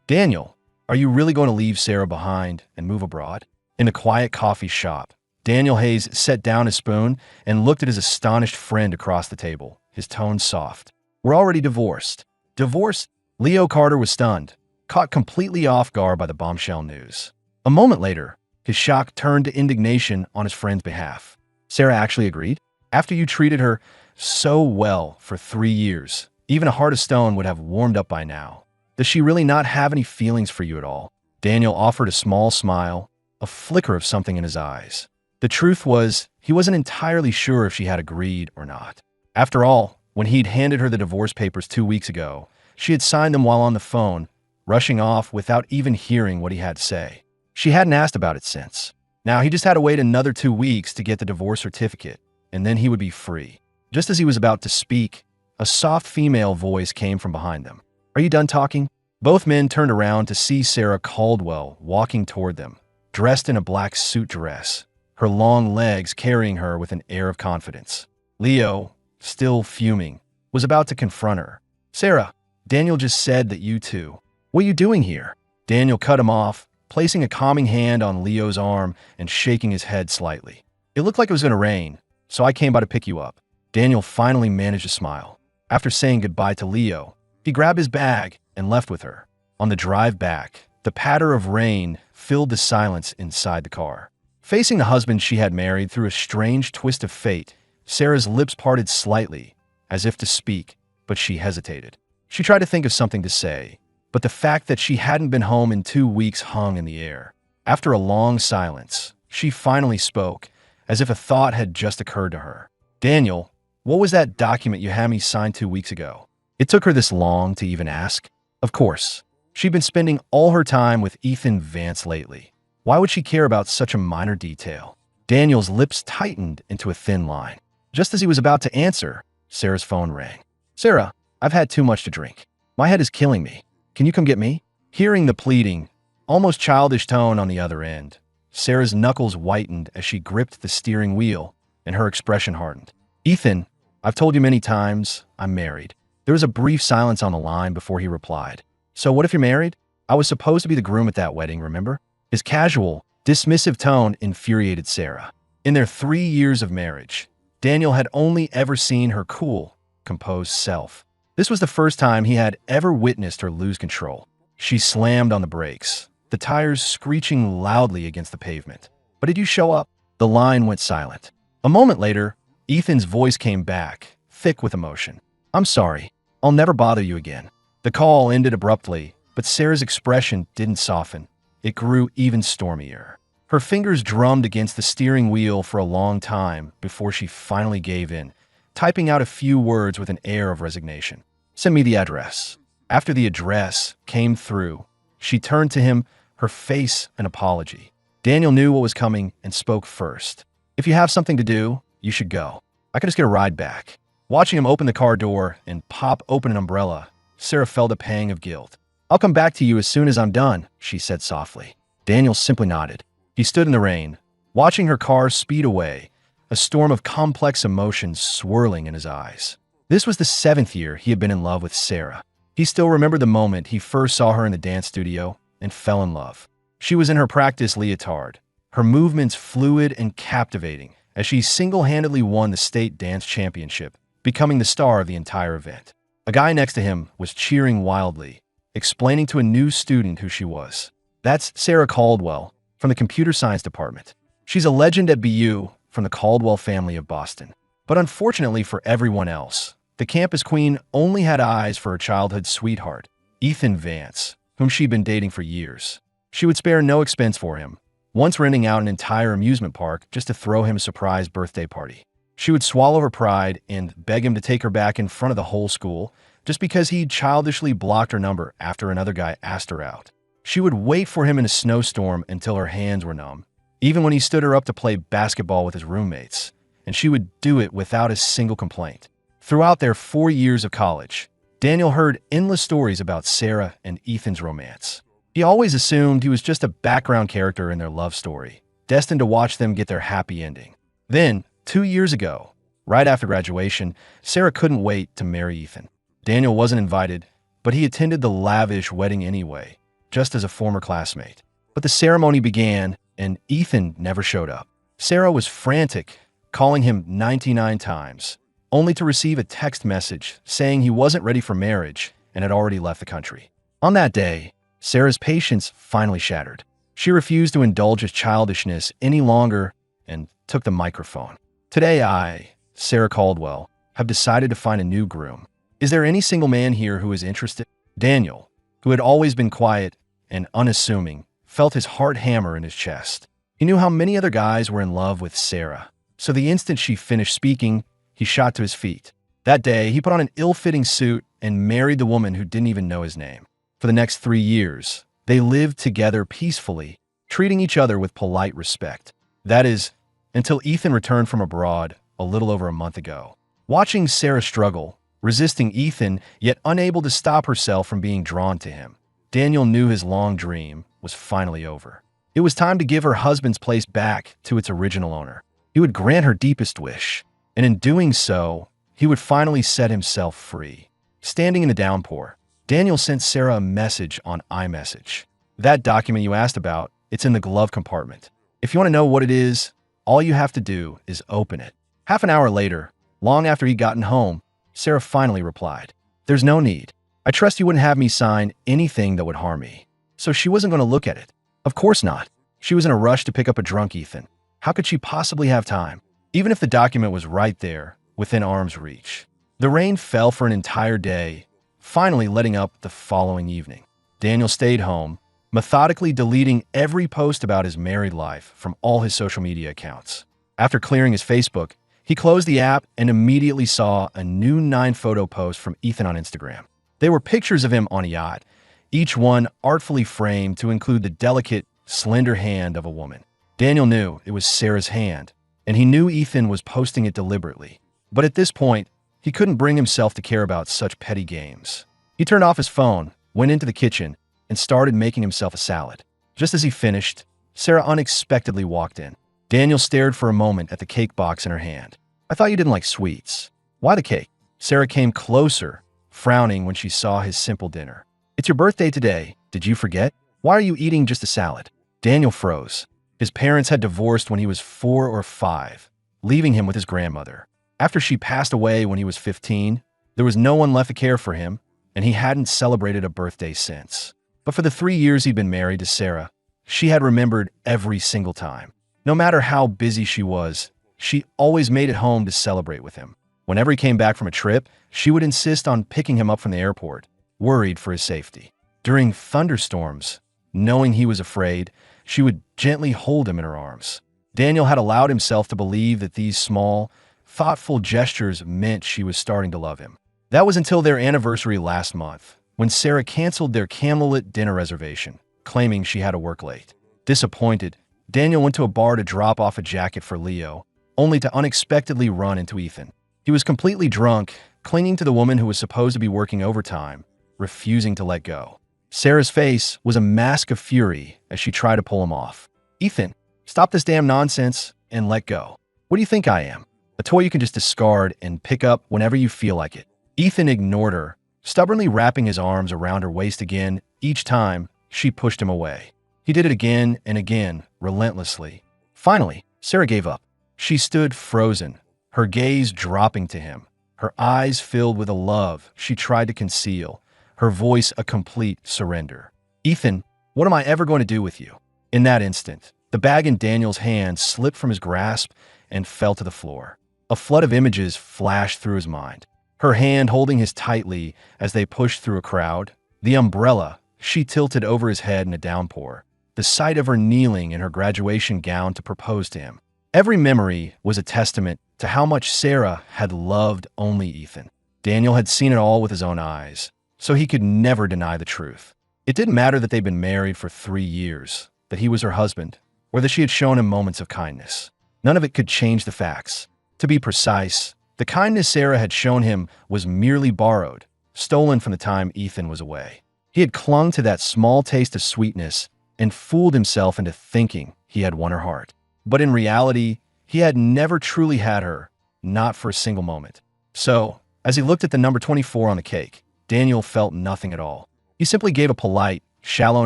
Daniel, are you really going to leave Sarah behind and move abroad? In a quiet coffee shop, Daniel Hayes set down his spoon and looked at his astonished friend across the table, his tone soft. We're already divorced. Divorced? Leo Carter was stunned, caught completely off guard by the bombshell news. A moment later, his shock turned to indignation on his friend's behalf. Sarah actually agreed? After you treated her so well for 3 years, even a heart of stone would have warmed up by now. Does she really not have any feelings for you at all? Daniel offered a small smile, a flicker of something in his eyes. The truth was, he wasn't entirely sure if she had agreed or not. After all, when he'd handed her the divorce papers 2 weeks ago, she had signed them while on the phone, rushing off without even hearing what he had to say. She hadn't asked about it since. Now he just had to wait another 2 weeks to get the divorce certificate, and then he would be free. Just as he was about to speak, a soft female voice came from behind them. Are you done talking? Both men turned around to see Sarah Caldwell walking toward them, dressed in a black suit dress, her long legs carrying her with an air of confidence. Leo, still fuming, was about to confront her. Sarah, Daniel just said that you two. What are you doing here? Daniel cut him off, placing a calming hand on Leo's arm and shaking his head slightly. It looked like it was going to rain, so I came by to pick you up. Daniel finally managed to smile. After saying goodbye to Leo, he grabbed his bag and left with her. On the drive back, the patter of rain filled the silence inside the car. Facing the husband she had married through a strange twist of fate, Sarah's lips parted slightly, as if to speak, but she hesitated. She tried to think of something to say, but the fact that she hadn't been home in 2 weeks hung in the air. After a long silence, she finally spoke, as if a thought had just occurred to her. Daniel, what was that document you had me sign 2 weeks ago? It took her this long to even ask. Of course, she'd been spending all her time with Ethan Vance lately. Why would she care about such a minor detail? Daniel's lips tightened into a thin line. Just as he was about to answer, Sarah's phone rang. Sarah, I've had too much to drink. My head is killing me. Can you come get me? Hearing the pleading, almost childish tone on the other end, Sarah's knuckles whitened as she gripped the steering wheel, and her expression hardened. Ethan, I've told you many times, I'm married. There was a brief silence on the line before he replied. So what if you're married? I was supposed to be the groom at that wedding, remember? His casual, dismissive tone infuriated Sarah. In their 3 years of marriage, Daniel had only ever seen her cool, composed self. This was the first time he had ever witnessed her lose control. She slammed on the brakes, the tires screeching loudly against the pavement. But did you show up? The line went silent. A moment later, Ethan's voice came back, thick with emotion. I'm sorry. I'll never bother you again. The call ended abruptly, but Sarah's expression didn't soften. It grew even stormier. Her fingers drummed against the steering wheel for a long time before she finally gave in, typing out a few words with an air of resignation. Send me the address. After the address came through, she turned to him, her face an apology. Daniel knew what was coming and spoke first. If you have something to do, you should go. I could just get a ride back. Watching him open the car door and pop open an umbrella, Sarah felt a pang of guilt. I'll come back to you as soon as I'm done, she said softly. Daniel simply nodded. He stood in the rain, watching her car speed away, a storm of complex emotions swirling in his eyes. This was the 7th year he had been in love with Sarah. He still remembered the moment he first saw her in the dance studio and fell in love. She was in her practice leotard, her movements fluid and captivating as she single-handedly won the state dance championship, becoming the star of the entire event. A guy next to him was cheering wildly, explaining to a new student who she was. That's Sarah Caldwell from the computer science department. She's a legend at BU from the Caldwell family of Boston. But unfortunately for everyone else, the campus queen only had eyes for her childhood sweetheart, Ethan Vance, whom she'd been dating for years. She would spare no expense for him, once renting out an entire amusement park just to throw him a surprise birthday party. She would swallow her pride and beg him to take her back in front of the whole school just because he'd childishly blocked her number after another guy asked her out. She would wait for him in a snowstorm until her hands were numb, even when he stood her up to play basketball with his roommates, and she would do it without a single complaint. Throughout their 4 years of college, Daniel heard endless stories about Sarah and Ethan's romance. He always assumed he was just a background character in their love story, destined to watch them get their happy ending. Then, 2 years ago, right after graduation, Sarah couldn't wait to marry Ethan. Daniel wasn't invited, but he attended the lavish wedding anyway, just as a former classmate. But the ceremony began, and Ethan never showed up. Sarah was frantic, calling him 99 times, only to receive a text message saying he wasn't ready for marriage and had already left the country. On that day, Sarah's patience finally shattered. She refused to indulge his childishness any longer and took the microphone. Today I, Sarah Caldwell, have decided to find a new groom. Is there any single man here who is interested? Daniel, who had always been quiet and unassuming, felt his heart hammer in his chest. He knew how many other guys were in love with Sarah. So the instant she finished speaking, he shot to his feet. That day, he put on an ill-fitting suit and married the woman who didn't even know his name. For the next 3 years, they lived together peacefully, treating each other with polite respect. That is, until Ethan returned from abroad a little over a month ago. Watching Sarah struggle, resisting Ethan, yet unable to stop herself from being drawn to him, Daniel knew his long dream was finally over. It was time to give her husband's place back to its original owner. He would grant her deepest wish, and in doing so, he would finally set himself free. Standing in the downpour, Daniel sent Sarah a message on iMessage. That document you asked about, it's in the glove compartment. If you want to know what it is, all you have to do is open it. Half an hour later, long after he'd gotten home, Sarah finally replied, "There's no need. I trust you wouldn't have me sign anything that would harm me." So she wasn't going to look at it. Of course not. She was in a rush to pick up a drunk Ethan. How could she possibly have time? Even if the document was right there, within arm's reach. The rain fell for an entire day, finally letting up the following evening. Daniel stayed home, methodically deleting every post about his married life from all his social media accounts. After clearing his Facebook, he closed the app and immediately saw a new 9-photo post from Ethan on Instagram. They were pictures of him on a yacht, each one artfully framed to include the delicate, slender hand of a woman. Daniel knew it was Sarah's hand, and he knew Ethan was posting it deliberately. But at this point, he couldn't bring himself to care about such petty games. He turned off his phone, went into the kitchen, and started making himself a salad. Just as he finished, Sarah unexpectedly walked in. Daniel stared for a moment at the cake box in her hand. "I thought you didn't like sweets." "Why the cake?" Sarah came closer, frowning when she saw his simple dinner. "It's your birthday today. Did you forget? Why are you eating just a salad?" Daniel froze. His parents had divorced when he was 4 or 5, leaving him with his grandmother. After she passed away when he was 15, there was no one left to care for him, and he hadn't celebrated a birthday since. But for the 3 years he'd been married to Sarah, she had remembered every single time. No matter how busy she was, she always made it home to celebrate with him. Whenever he came back from a trip, she would insist on picking him up from the airport, worried for his safety. During thunderstorms, knowing he was afraid, she would gently hold him in her arms. Daniel had allowed himself to believe that these small, thoughtful gestures meant she was starting to love him. That was until their anniversary last month, when Sarah canceled their candlelit dinner reservation, claiming she had to work late. Disappointed, Daniel went to a bar to drop off a jacket for Leo, only to unexpectedly run into Ethan. He was completely drunk, clinging to the woman who was supposed to be working overtime, refusing to let go. Sarah's face was a mask of fury as she tried to pull him off. "Ethan, stop this damn nonsense and let go. What do you think I am? A toy you can just discard and pick up whenever you feel like it." Ethan ignored her, stubbornly wrapping his arms around her waist again. Each time, she pushed him away. He did it again and again, relentlessly. Finally, Sarah gave up. She stood frozen, her gaze dropping to him, her eyes filled with a love she tried to conceal, her voice a complete surrender. "Ethan, what am I ever going to do with you?" In that instant, the bag in Daniel's hand slipped from his grasp and fell to the floor. A flood of images flashed through his mind. Her hand holding his tightly as they pushed through a crowd, the umbrella she tilted over his head in a downpour, the sight of her kneeling in her graduation gown to propose to him. Every memory was a testament to how much Sarah had loved only Ethan. Daniel had seen it all with his own eyes, so he could never deny the truth. It didn't matter that they'd been married for 3 years, that he was her husband, or that she had shown him moments of kindness. None of it could change the facts. To be precise, the kindness Sarah had shown him was merely borrowed, stolen from the time Ethan was away. He had clung to that small taste of sweetness and fooled himself into thinking he had won her heart. But in reality, he had never truly had her, not for a single moment. So, as he looked at the number 24 on the cake, Daniel felt nothing at all. He simply gave a polite, shallow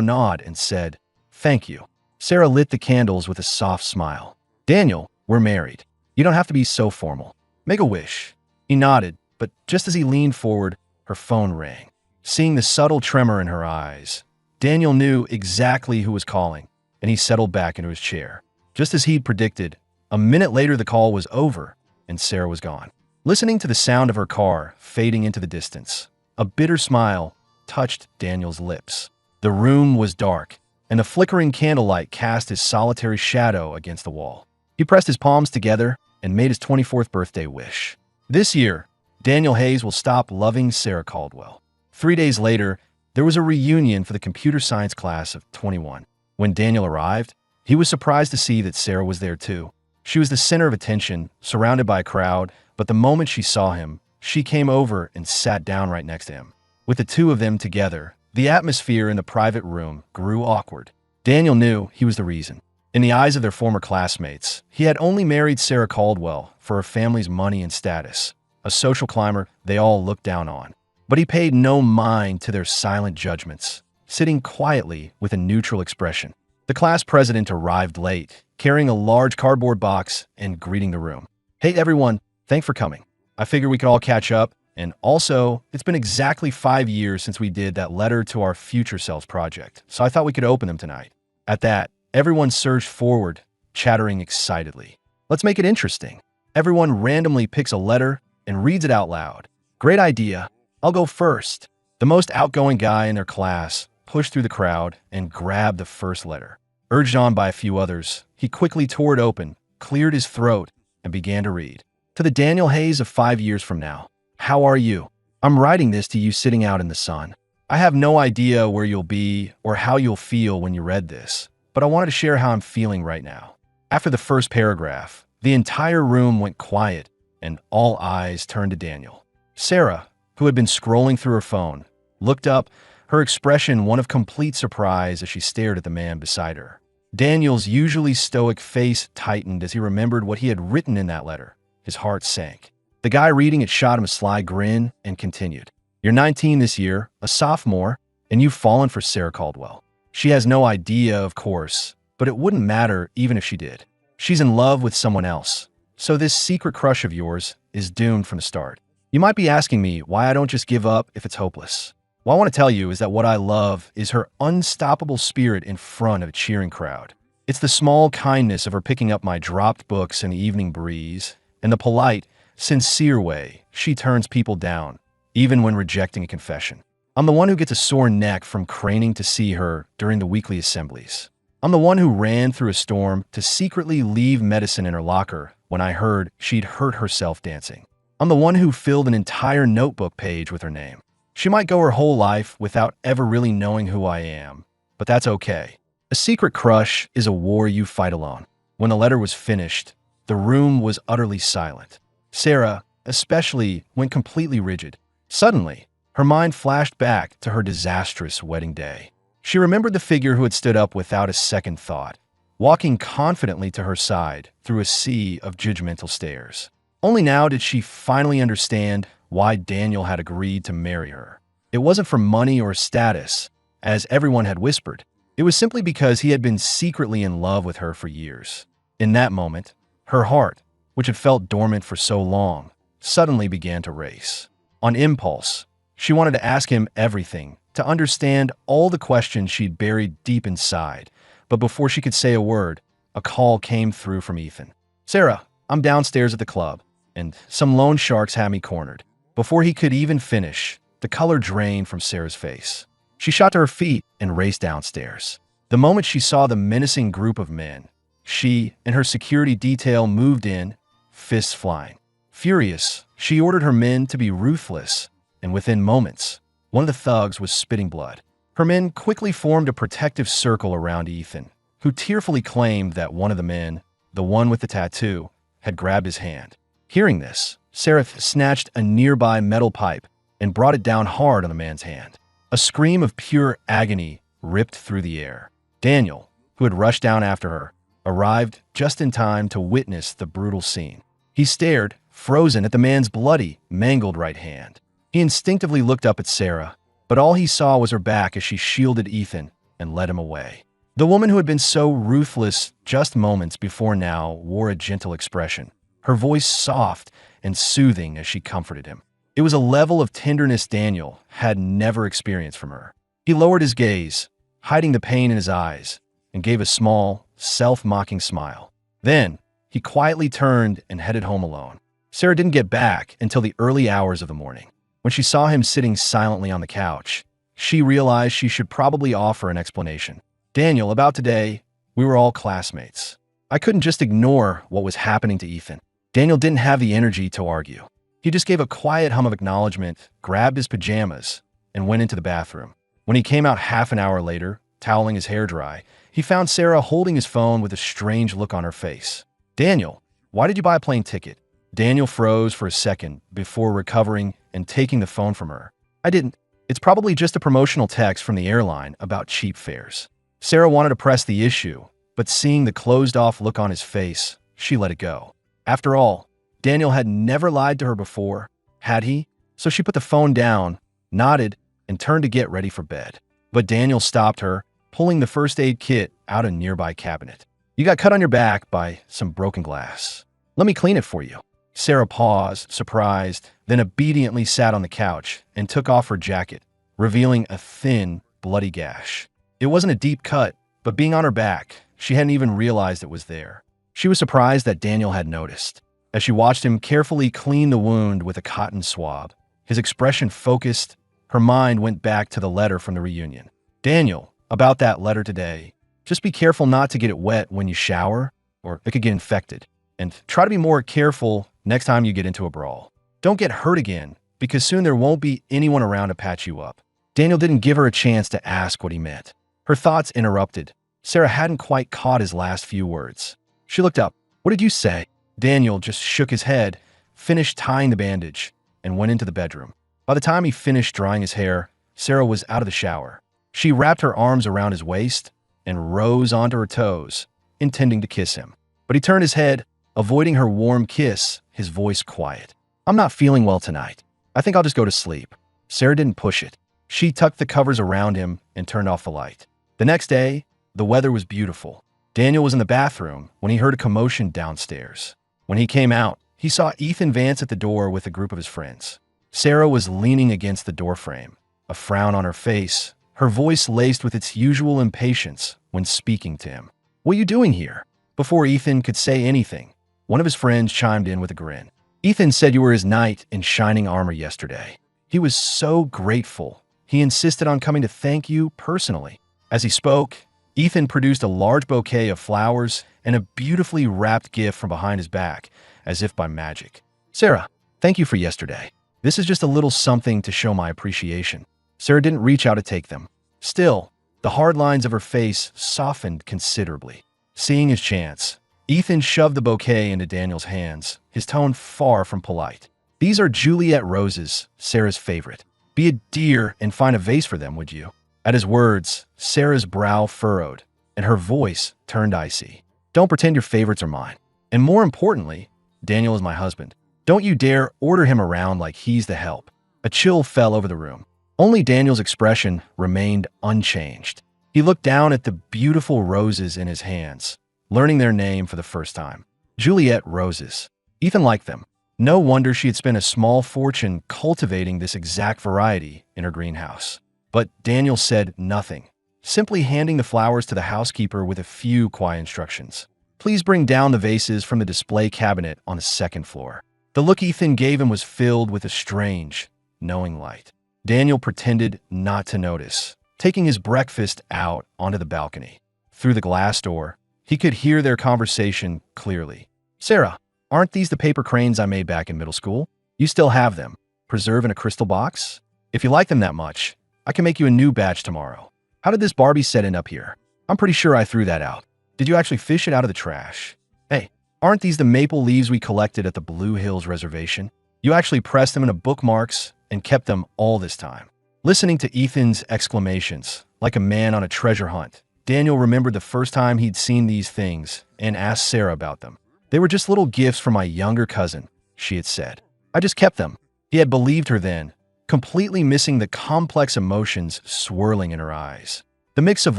nod, and said, "Thank you." Sarah lit the candles with a soft smile. "Daniel, we're married. You don't have to be so formal. Make a wish." He nodded, but just as he leaned forward, her phone rang. Seeing the subtle tremor in her eyes, Daniel knew exactly who was calling, and he settled back into his chair. Just as he'd predicted, a minute later the call was over, and Sarah was gone. Listening to the sound of her car fading into the distance, a bitter smile touched Daniel's lips. The room was dark, and the flickering candlelight cast his solitary shadow against the wall. He pressed his palms together and made his 24th birthday wish. This year, Daniel Hayes will stop loving Sarah Caldwell. 3 days later, there was a reunion for the computer science class of 21. When Daniel arrived, he was surprised to see that Sarah was there too. She was the center of attention, surrounded by a crowd, but the moment she saw him, she came over and sat down right next to him. With the two of them together, the atmosphere in the private room grew awkward. Daniel knew he was the reason. In the eyes of their former classmates, he had only married Sarah Caldwell for her family's money and status, a social climber they all looked down on. But he paid no mind to their silent judgments, sitting quietly with a neutral expression. The class president arrived late, carrying a large cardboard box and greeting the room. "Hey everyone, thanks for coming. I figured we could all catch up, and also, it's been exactly 5 years since we did that letter to our future selves project, so I thought we could open them tonight." At that, everyone surged forward, chattering excitedly. "Let's make it interesting." Everyone randomly picks a letter and reads it out loud. "Great idea. I'll go first." The most outgoing guy in their class pushed through the crowd and grabbed the first letter. Urged on by a few others, he quickly tore it open, cleared his throat, and began to read. "To the Daniel Hayes of 5 years from now. How are you? I'm writing this to you sitting out in the sun. I have no idea where you'll be or how you'll feel when you read this, but I wanted to share how I'm feeling right now." After the first paragraph, the entire room went quiet and all eyes turned to Daniel. Sarah, who had been scrolling through her phone, looked up, her expression one of complete surprise as she stared at the man beside her. Daniel's usually stoic face tightened as he remembered what he had written in that letter. His heart sank. The guy reading it shot him a sly grin and continued. "You're 19 this year, a sophomore, and you've fallen for Sarah Caldwell. She has no idea, of course, but it wouldn't matter even if she did. She's in love with someone else, so this secret crush of yours is doomed from the start. You might be asking me why I don't just give up if it's hopeless. What I want to tell you is that what I love is her unstoppable spirit in front of a cheering crowd. It's the small kindness of her picking up my dropped books in the evening breeze, and the polite, sincere way she turns people down, even when rejecting a confession. I'm the one who gets a sore neck from craning to see her during the weekly assemblies. I'm the one who ran through a storm to secretly leave medicine in her locker when I heard she'd hurt herself dancing. I'm the one who filled an entire notebook page with her name. She might go her whole life without ever really knowing who I am, but that's okay. A secret crush is a war you fight alone." When the letter was finished, the room was utterly silent. Sarah, especially, went completely rigid. Suddenly, her mind flashed back to her disastrous wedding day. She remembered the figure who had stood up without a second thought, walking confidently to her side through a sea of judgmental stares. Only now did she finally understand why Daniel had agreed to marry her. It wasn't for money or status, as everyone had whispered. It was simply because he had been secretly in love with her for years. In that moment, her heart, which had felt dormant for so long, suddenly began to race. On impulse, she wanted to ask him everything, to understand all the questions she'd buried deep inside. But before she could say a word, a call came through from Ethan. "Sarah, I'm downstairs at the club, and some loan sharks had me cornered." Before he could even finish, the color drained from Sarah's face. She shot to her feet and raced downstairs. The moment she saw the menacing group of men, she and her security detail moved in, fists flying. Furious, she ordered her men to be ruthless, and within moments, one of the thugs was spitting blood. Her men quickly formed a protective circle around Ethan, who tearfully claimed that one of the men, the one with the tattoo, had grabbed his hand. Hearing this, Sarah snatched a nearby metal pipe and brought it down hard on the man's hand. A scream of pure agony ripped through the air. Daniel, who had rushed down after her, arrived just in time to witness the brutal scene. He stared, frozen, at the man's bloody, mangled right hand. He instinctively looked up at Sarah, but all he saw was her back as she shielded Ethan and led him away. The woman who had been so ruthless just moments before now wore a gentle expression, her voice soft and soothing as she comforted him. It was a level of tenderness Daniel had never experienced from her. He lowered his gaze, hiding the pain in his eyes, and gave a small, self-mocking smile. Then, he quietly turned and headed home alone. Sarah didn't get back until the early hours of the morning. When she saw him sitting silently on the couch, she realized she should probably offer an explanation. "Daniel, about today, we were all classmates. I couldn't just ignore what was happening to Ethan." Daniel didn't have the energy to argue. He just gave a quiet hum of acknowledgement, grabbed his pajamas, and went into the bathroom. When he came out half an hour later, toweling his hair dry, he found Sarah holding his phone with a strange look on her face. "Daniel, why did you buy a plane ticket?" Daniel froze for a second before recovering and taking the phone from her. "I didn't. It's probably just a promotional text from the airline about cheap fares." Sarah wanted to press the issue, but seeing the closed-off look on his face, she let it go. After all, Daniel had never lied to her before, had he? So she put the phone down, nodded, and turned to get ready for bed. But Daniel stopped her, pulling the first aid kit out of a nearby cabinet. "You got cut on your back by some broken glass. Let me clean it for you." Sarah paused, surprised, then obediently sat on the couch and took off her jacket, revealing a thin, bloody gash. It wasn't a deep cut, but being on her back, she hadn't even realized it was there. She was surprised that Daniel had noticed. As she watched him carefully clean the wound with a cotton swab, his expression focused, her mind went back to the letter from the reunion. "Daniel, about that letter today, just be careful not to get it wet when you shower, or it could get infected. And try to be more careful next time you get into a brawl. Don't get hurt again, because soon there won't be anyone around to patch you up." Daniel didn't give her a chance to ask what he meant. Her thoughts interrupted. Sarah hadn't quite caught his last few words. She looked up. "What did you say?" Daniel just shook his head, finished tying the bandage, and went into the bedroom. By the time he finished drying his hair, Sarah was out of the shower. She wrapped her arms around his waist and rose onto her toes, intending to kiss him. But he turned his head, avoiding her warm kiss, his voice quiet. "I'm not feeling well tonight. I think I'll just go to sleep." Sarah didn't push it. She tucked the covers around him and turned off the light. The next day, the weather was beautiful. Daniel was in the bathroom when he heard a commotion downstairs. When he came out, he saw Ethan Vance at the door with a group of his friends. Sarah was leaning against the doorframe, a frown on her face, her voice laced with its usual impatience when speaking to him. "What are you doing here?" Before Ethan could say anything, one of his friends chimed in with a grin. "Ethan said you were his knight in shining armor yesterday. He was so grateful. He insisted on coming to thank you personally." As he spoke, Ethan produced a large bouquet of flowers and a beautifully wrapped gift from behind his back, as if by magic. "Sarah, thank you for yesterday. This is just a little something to show my appreciation." Sarah didn't reach out to take them. Still, the hard lines of her face softened considerably. Seeing his chance, Ethan shoved the bouquet into Daniel's hands, his tone far from polite. "These are Juliet roses, Sarah's favorite. Be a dear and find a vase for them, would you?" At his words, Sarah's brow furrowed, and her voice turned icy. "Don't pretend your favorites are mine. And more importantly, Daniel is my husband. Don't you dare order him around like he's the help." A chill fell over the room. Only Daniel's expression remained unchanged. He looked down at the beautiful roses in his hands, learning their name for the first time. Juliet roses. Ethan liked them. No wonder she had spent a small fortune cultivating this exact variety in her greenhouse. But Daniel said nothing, simply handing the flowers to the housekeeper with a few quiet instructions. "Please bring down the vases from the display cabinet on the second floor." The look Ethan gave him was filled with a strange, knowing light. Daniel pretended not to notice, taking his breakfast out onto the balcony. Through the glass door, he could hear their conversation clearly. "Sarah, aren't these the paper cranes I made back in middle school? You still have them, preserved in a crystal box? If you like them that much, I can make you a new batch tomorrow. How did this Barbie set end up here? I'm pretty sure I threw that out. Did you actually fish it out of the trash? Hey, aren't these the maple leaves we collected at the Blue Hills Reservation? You actually pressed them into bookmarks and kept them all this time." Listening to Ethan's exclamations, like a man on a treasure hunt, Daniel remembered the first time he'd seen these things and asked Sarah about them. "They were just little gifts from my younger cousin," she had said. "I just kept them." He had believed her then, completely missing the complex emotions swirling in her eyes. The mix of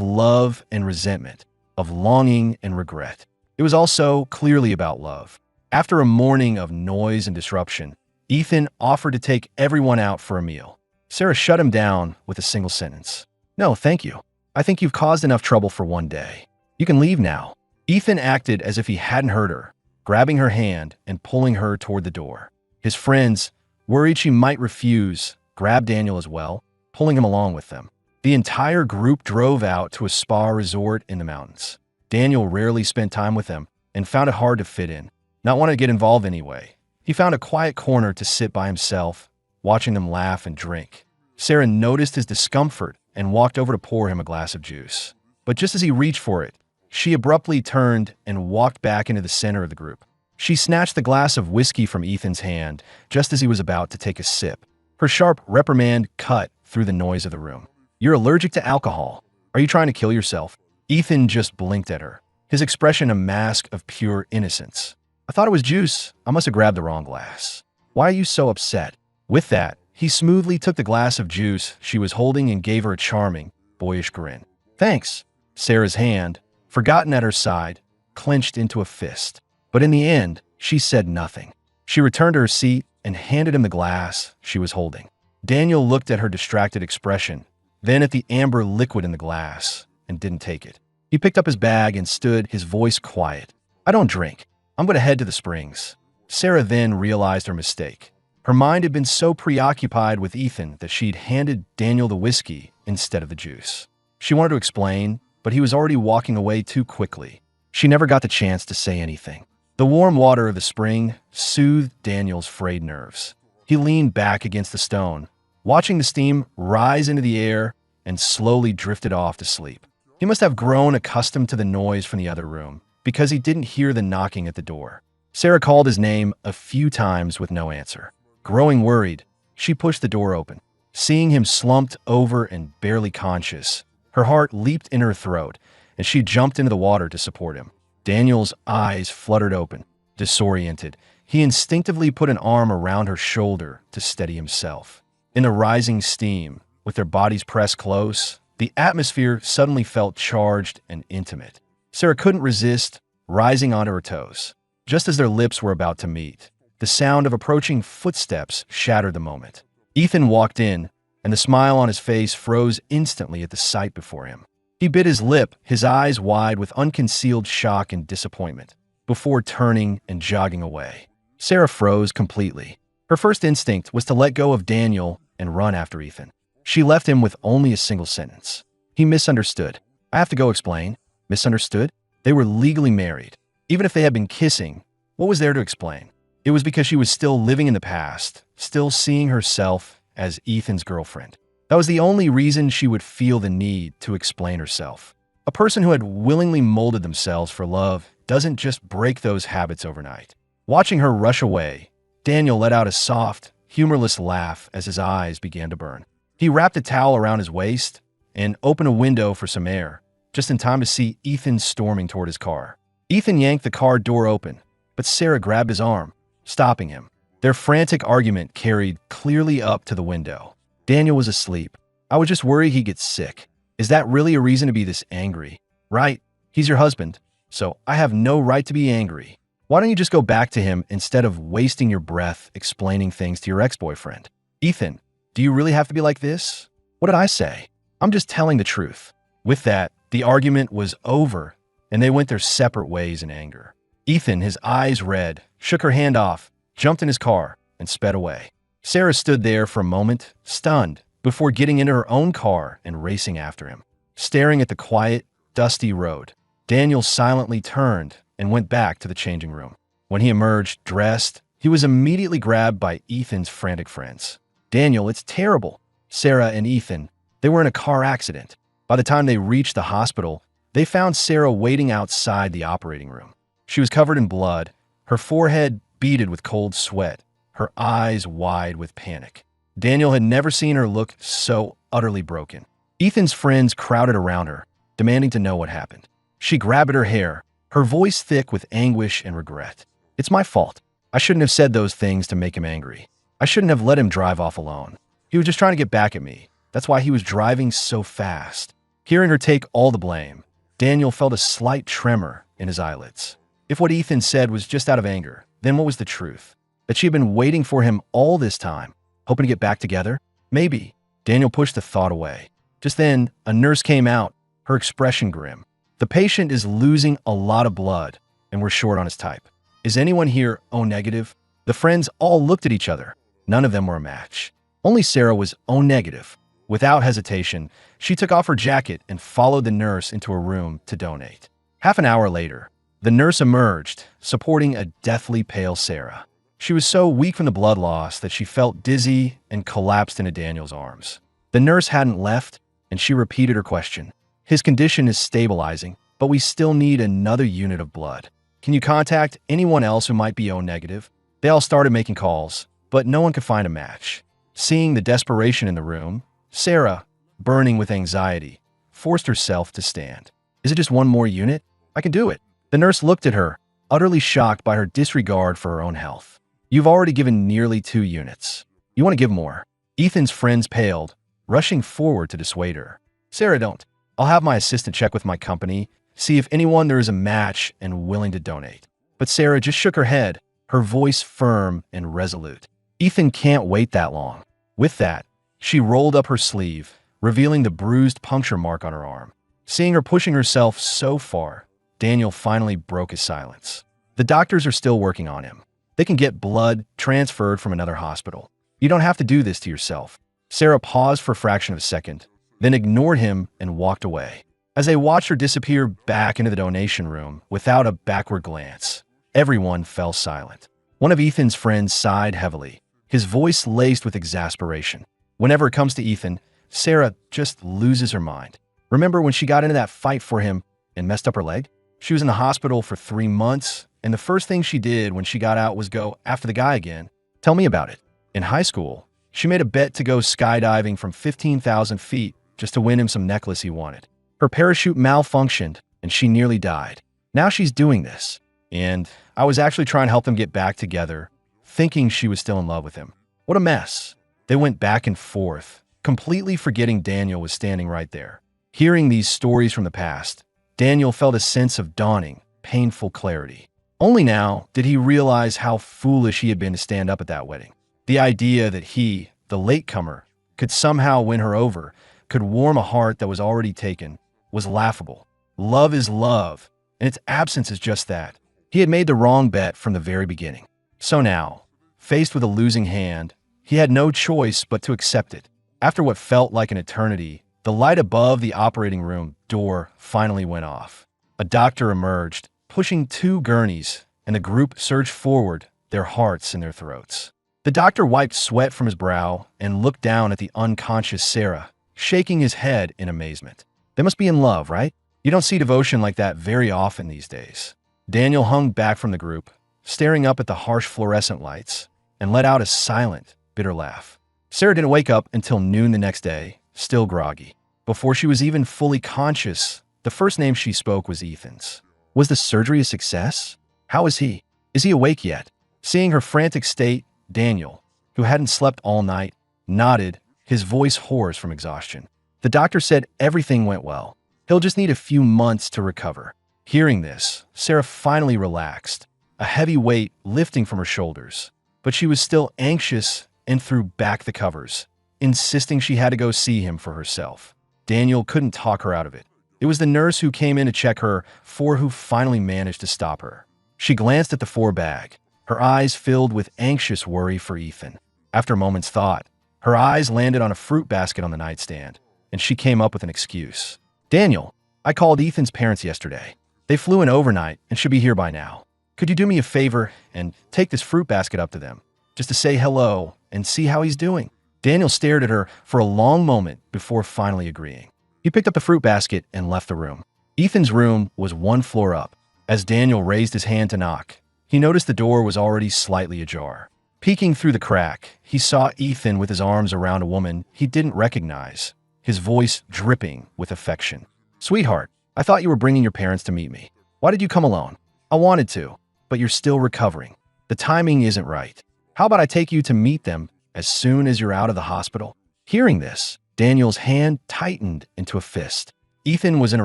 love and resentment, of longing and regret. It was also clearly about love. After a morning of noise and disruption, Ethan offered to take everyone out for a meal. Sarah shut him down with a single sentence. "No, thank you. I think you've caused enough trouble for one day. You can leave now." Ethan acted as if he hadn't heard her, grabbing her hand and pulling her toward the door. His friends, worried she might refuse, grabbed Daniel as well, pulling him along with them. The entire group drove out to a spa resort in the mountains. Daniel rarely spent time with them and found it hard to fit in, not wanting to get involved anyway. He found a quiet corner to sit by himself, watching them laugh and drink. Sarah noticed his discomfort and walked over to pour him a glass of juice. But just as he reached for it, she abruptly turned and walked back into the center of the group. She snatched the glass of whiskey from Ethan's hand just as he was about to take a sip. Her sharp reprimand cut through the noise of the room. "You're allergic to alcohol. Are you trying to kill yourself?" Ethan just blinked at her, his expression a mask of pure innocence. "I thought it was juice. I must have grabbed the wrong glass. Why are you so upset?" With that, he smoothly took the glass of juice she was holding and gave her a charming, boyish grin. "Thanks." Sarah's hand, forgotten at her side, clenched into a fist. But in the end, she said nothing. She returned to her seat and handed him the glass she was holding. Daniel looked at her distracted expression, then at the amber liquid in the glass, and didn't take it. He picked up his bag and stood, his voice quiet. "I don't drink. I'm going to head to the springs." Sarah then realized her mistake. Her mind had been so preoccupied with Ethan that she'd handed Daniel the whiskey instead of the juice. She wanted to explain, but he was already walking away too quickly. She never got the chance to say anything. The warm water of the spring soothed Daniel's frayed nerves. He leaned back against the stone, watching the steam rise into the air and slowly drifted off to sleep. He must have grown accustomed to the noise from the other room, because he didn't hear the knocking at the door. Sarah called his name a few times with no answer. Growing worried, she pushed the door open. Seeing him slumped over and barely conscious, her heart leaped in her throat, and she jumped into the water to support him. Daniel's eyes fluttered open. Disoriented, he instinctively put an arm around her shoulder to steady himself. In the rising steam, with their bodies pressed close, the atmosphere suddenly felt charged and intimate. Sarah couldn't resist, rising onto her toes. Just as their lips were about to meet, the sound of approaching footsteps shattered the moment. Ethan walked in, and the smile on his face froze instantly at the sight before him. He bit his lip, his eyes wide with unconcealed shock and disappointment, before turning and jogging away. Sarah froze completely. Her first instinct was to let go of Daniel and run after Ethan. She left him with only a single sentence. He misunderstood. "I have to go explain." Misunderstood? They were legally married. Even if they had been kissing, what was there to explain? It was because she was still living in the past, still seeing herself as Ethan's girlfriend. That was the only reason she would feel the need to explain herself. A person who had willingly molded themselves for love doesn't just break those habits overnight. Watching her rush away, Daniel let out a soft, humorless laugh as his eyes began to burn. He wrapped a towel around his waist and opened a window for some air, just in time to see Ethan storming toward his car. Ethan yanked the car door open, but Sarah grabbed his arm, stopping him. Their frantic argument carried clearly up to the window. "Daniel was asleep. I was just worried he'd get sick. Is that really a reason to be this angry? Right? He's your husband, so I have no right to be angry. Why don't you just go back to him instead of wasting your breath explaining things to your ex-boyfriend? Ethan, do you really have to be like this? What did I say? I'm just telling the truth." With that, the argument was over, and they went their separate ways in anger. Ethan, his eyes red, shook her hand off, jumped in his car, and sped away. Sarah stood there for a moment, stunned, before getting into her own car and racing after him. Staring at the quiet, dusty road, Daniel silently turned and went back to the changing room. When he emerged, dressed, he was immediately grabbed by Ethan's frantic friends. "Daniel, it's terrible." Sarah and Ethan, they were in a car accident. By the time they reached the hospital, they found Sarah waiting outside the operating room. She was covered in blood, her forehead beaded with cold sweat, her eyes wide with panic. Daniel had never seen her look so utterly broken. Ethan's friends crowded around her, demanding to know what happened. She grabbed at her hair, her voice thick with anguish and regret. "It's my fault. I shouldn't have said those things to make him angry. I shouldn't have let him drive off alone. He was just trying to get back at me. That's why he was driving so fast. Hearing her take all the blame, Daniel felt a slight tremor in his eyelids. If what Ethan said was just out of anger, then what was the truth? That she had been waiting for him all this time, hoping to get back together? Maybe. Daniel pushed the thought away. Just then, a nurse came out, her expression grim. The patient is losing a lot of blood, and we're short on his type. Is anyone here O negative? The friends all looked at each other. None of them were a match. Only Sarah was O negative. Without hesitation, she took off her jacket and followed the nurse into a room to donate. Half an hour later, the nurse emerged, supporting a deathly pale Sarah. She was so weak from the blood loss that she felt dizzy and collapsed into Daniel's arms. The nurse hadn't left, and she repeated her question. His condition is stabilizing, but we still need another unit of blood. Can you contact anyone else who might be O negative? They all started making calls, but no one could find a match. Seeing the desperation in the room, Sarah, burning with anxiety, forced herself to stand. Is it just one more unit? I can do it. The nurse looked at her, utterly shocked by her disregard for her own health. You've already given nearly 2 units. You want to give more. Ethan's friends paled, rushing forward to dissuade her. Sarah, don't. I'll have my assistant check with my company, see if anyone there is a match and willing to donate. But Sarah just shook her head, her voice firm and resolute. Ethan can't wait that long. With that, she rolled up her sleeve, revealing the bruised puncture mark on her arm. Seeing her pushing herself so far, Daniel finally broke his silence. The doctors are still working on him. They can get blood transferred from another hospital. You don't have to do this to yourself. Sarah paused for a fraction of a second, then ignored him and walked away. As they watched her disappear back into the donation room without a backward glance, everyone fell silent. One of Ethan's friends sighed heavily, his voice laced with exasperation. Whenever it comes to Ethan, Sarah just loses her mind. Remember when she got into that fight for him and messed up her leg? She was in the hospital for 3 months, and the first thing she did when she got out was go after the guy again. Tell me about it. In high school, she made a bet to go skydiving from 15,000 feet just to win him some necklace he wanted. Her parachute malfunctioned, and she nearly died. Now she's doing this. And I was actually trying to help them get back together, thinking she was still in love with him. What a mess. They went back and forth, completely forgetting Daniel was standing right there. Hearing these stories from the past, Daniel felt a sense of dawning, painful clarity. Only now did he realize how foolish he had been to stand up at that wedding. The idea that he, the latecomer, could somehow win her over, could warm a heart that was already taken, was laughable. Love is love, and its absence is just that. He had made the wrong bet from the very beginning. So now, faced with a losing hand, he had no choice but to accept it. After what felt like an eternity, the light above the operating room door finally went off. A doctor emerged, pushing 2 gurneys, and the group surged forward, their hearts in their throats. The doctor wiped sweat from his brow and looked down at the unconscious Sarah, shaking his head in amazement. They must be in love, right? You don't see devotion like that very often these days. Daniel hung back from the group, staring up at the harsh fluorescent lights, and let out a silent, bitter laugh. Sarah didn't wake up until noon the next day, still groggy. Before she was even fully conscious, the first name she spoke was Ethan's. Was the surgery a success? How is he? Is he awake yet? Seeing her frantic state, Daniel, who hadn't slept all night, nodded, his voice hoarse from exhaustion. The doctor said everything went well. He'll just need a few months to recover. Hearing this, Sarah finally relaxed, a heavy weight lifting from her shoulders. But she was still anxious and threw back the covers, insisting she had to go see him for herself. Daniel couldn't talk her out of it. It was the nurse who came in to check her who finally managed to stop her. She glanced at the 4 bag, her eyes filled with anxious worry for Ethan. After a moment's thought, her eyes landed on a fruit basket on the nightstand, and she came up with an excuse. Daniel, I called Ethan's parents yesterday. They flew in overnight and should be here by now. Could you do me a favor and take this fruit basket up to them, just to say hello and see how he's doing? Daniel stared at her for a long moment before finally agreeing. He picked up the fruit basket and left the room. Ethan's room was 1 floor up. As Daniel raised his hand to knock, he noticed the door was already slightly ajar. Peeking through the crack, he saw Ethan with his arms around a woman he didn't recognize, his voice dripping with affection. Sweetheart, I thought you were bringing your parents to meet me. Why did you come alone? I wanted to, but you're still recovering. The timing isn't right. How about I take you to meet them as soon as you're out of the hospital? Hearing this, Daniel's hand tightened into a fist. Ethan was in a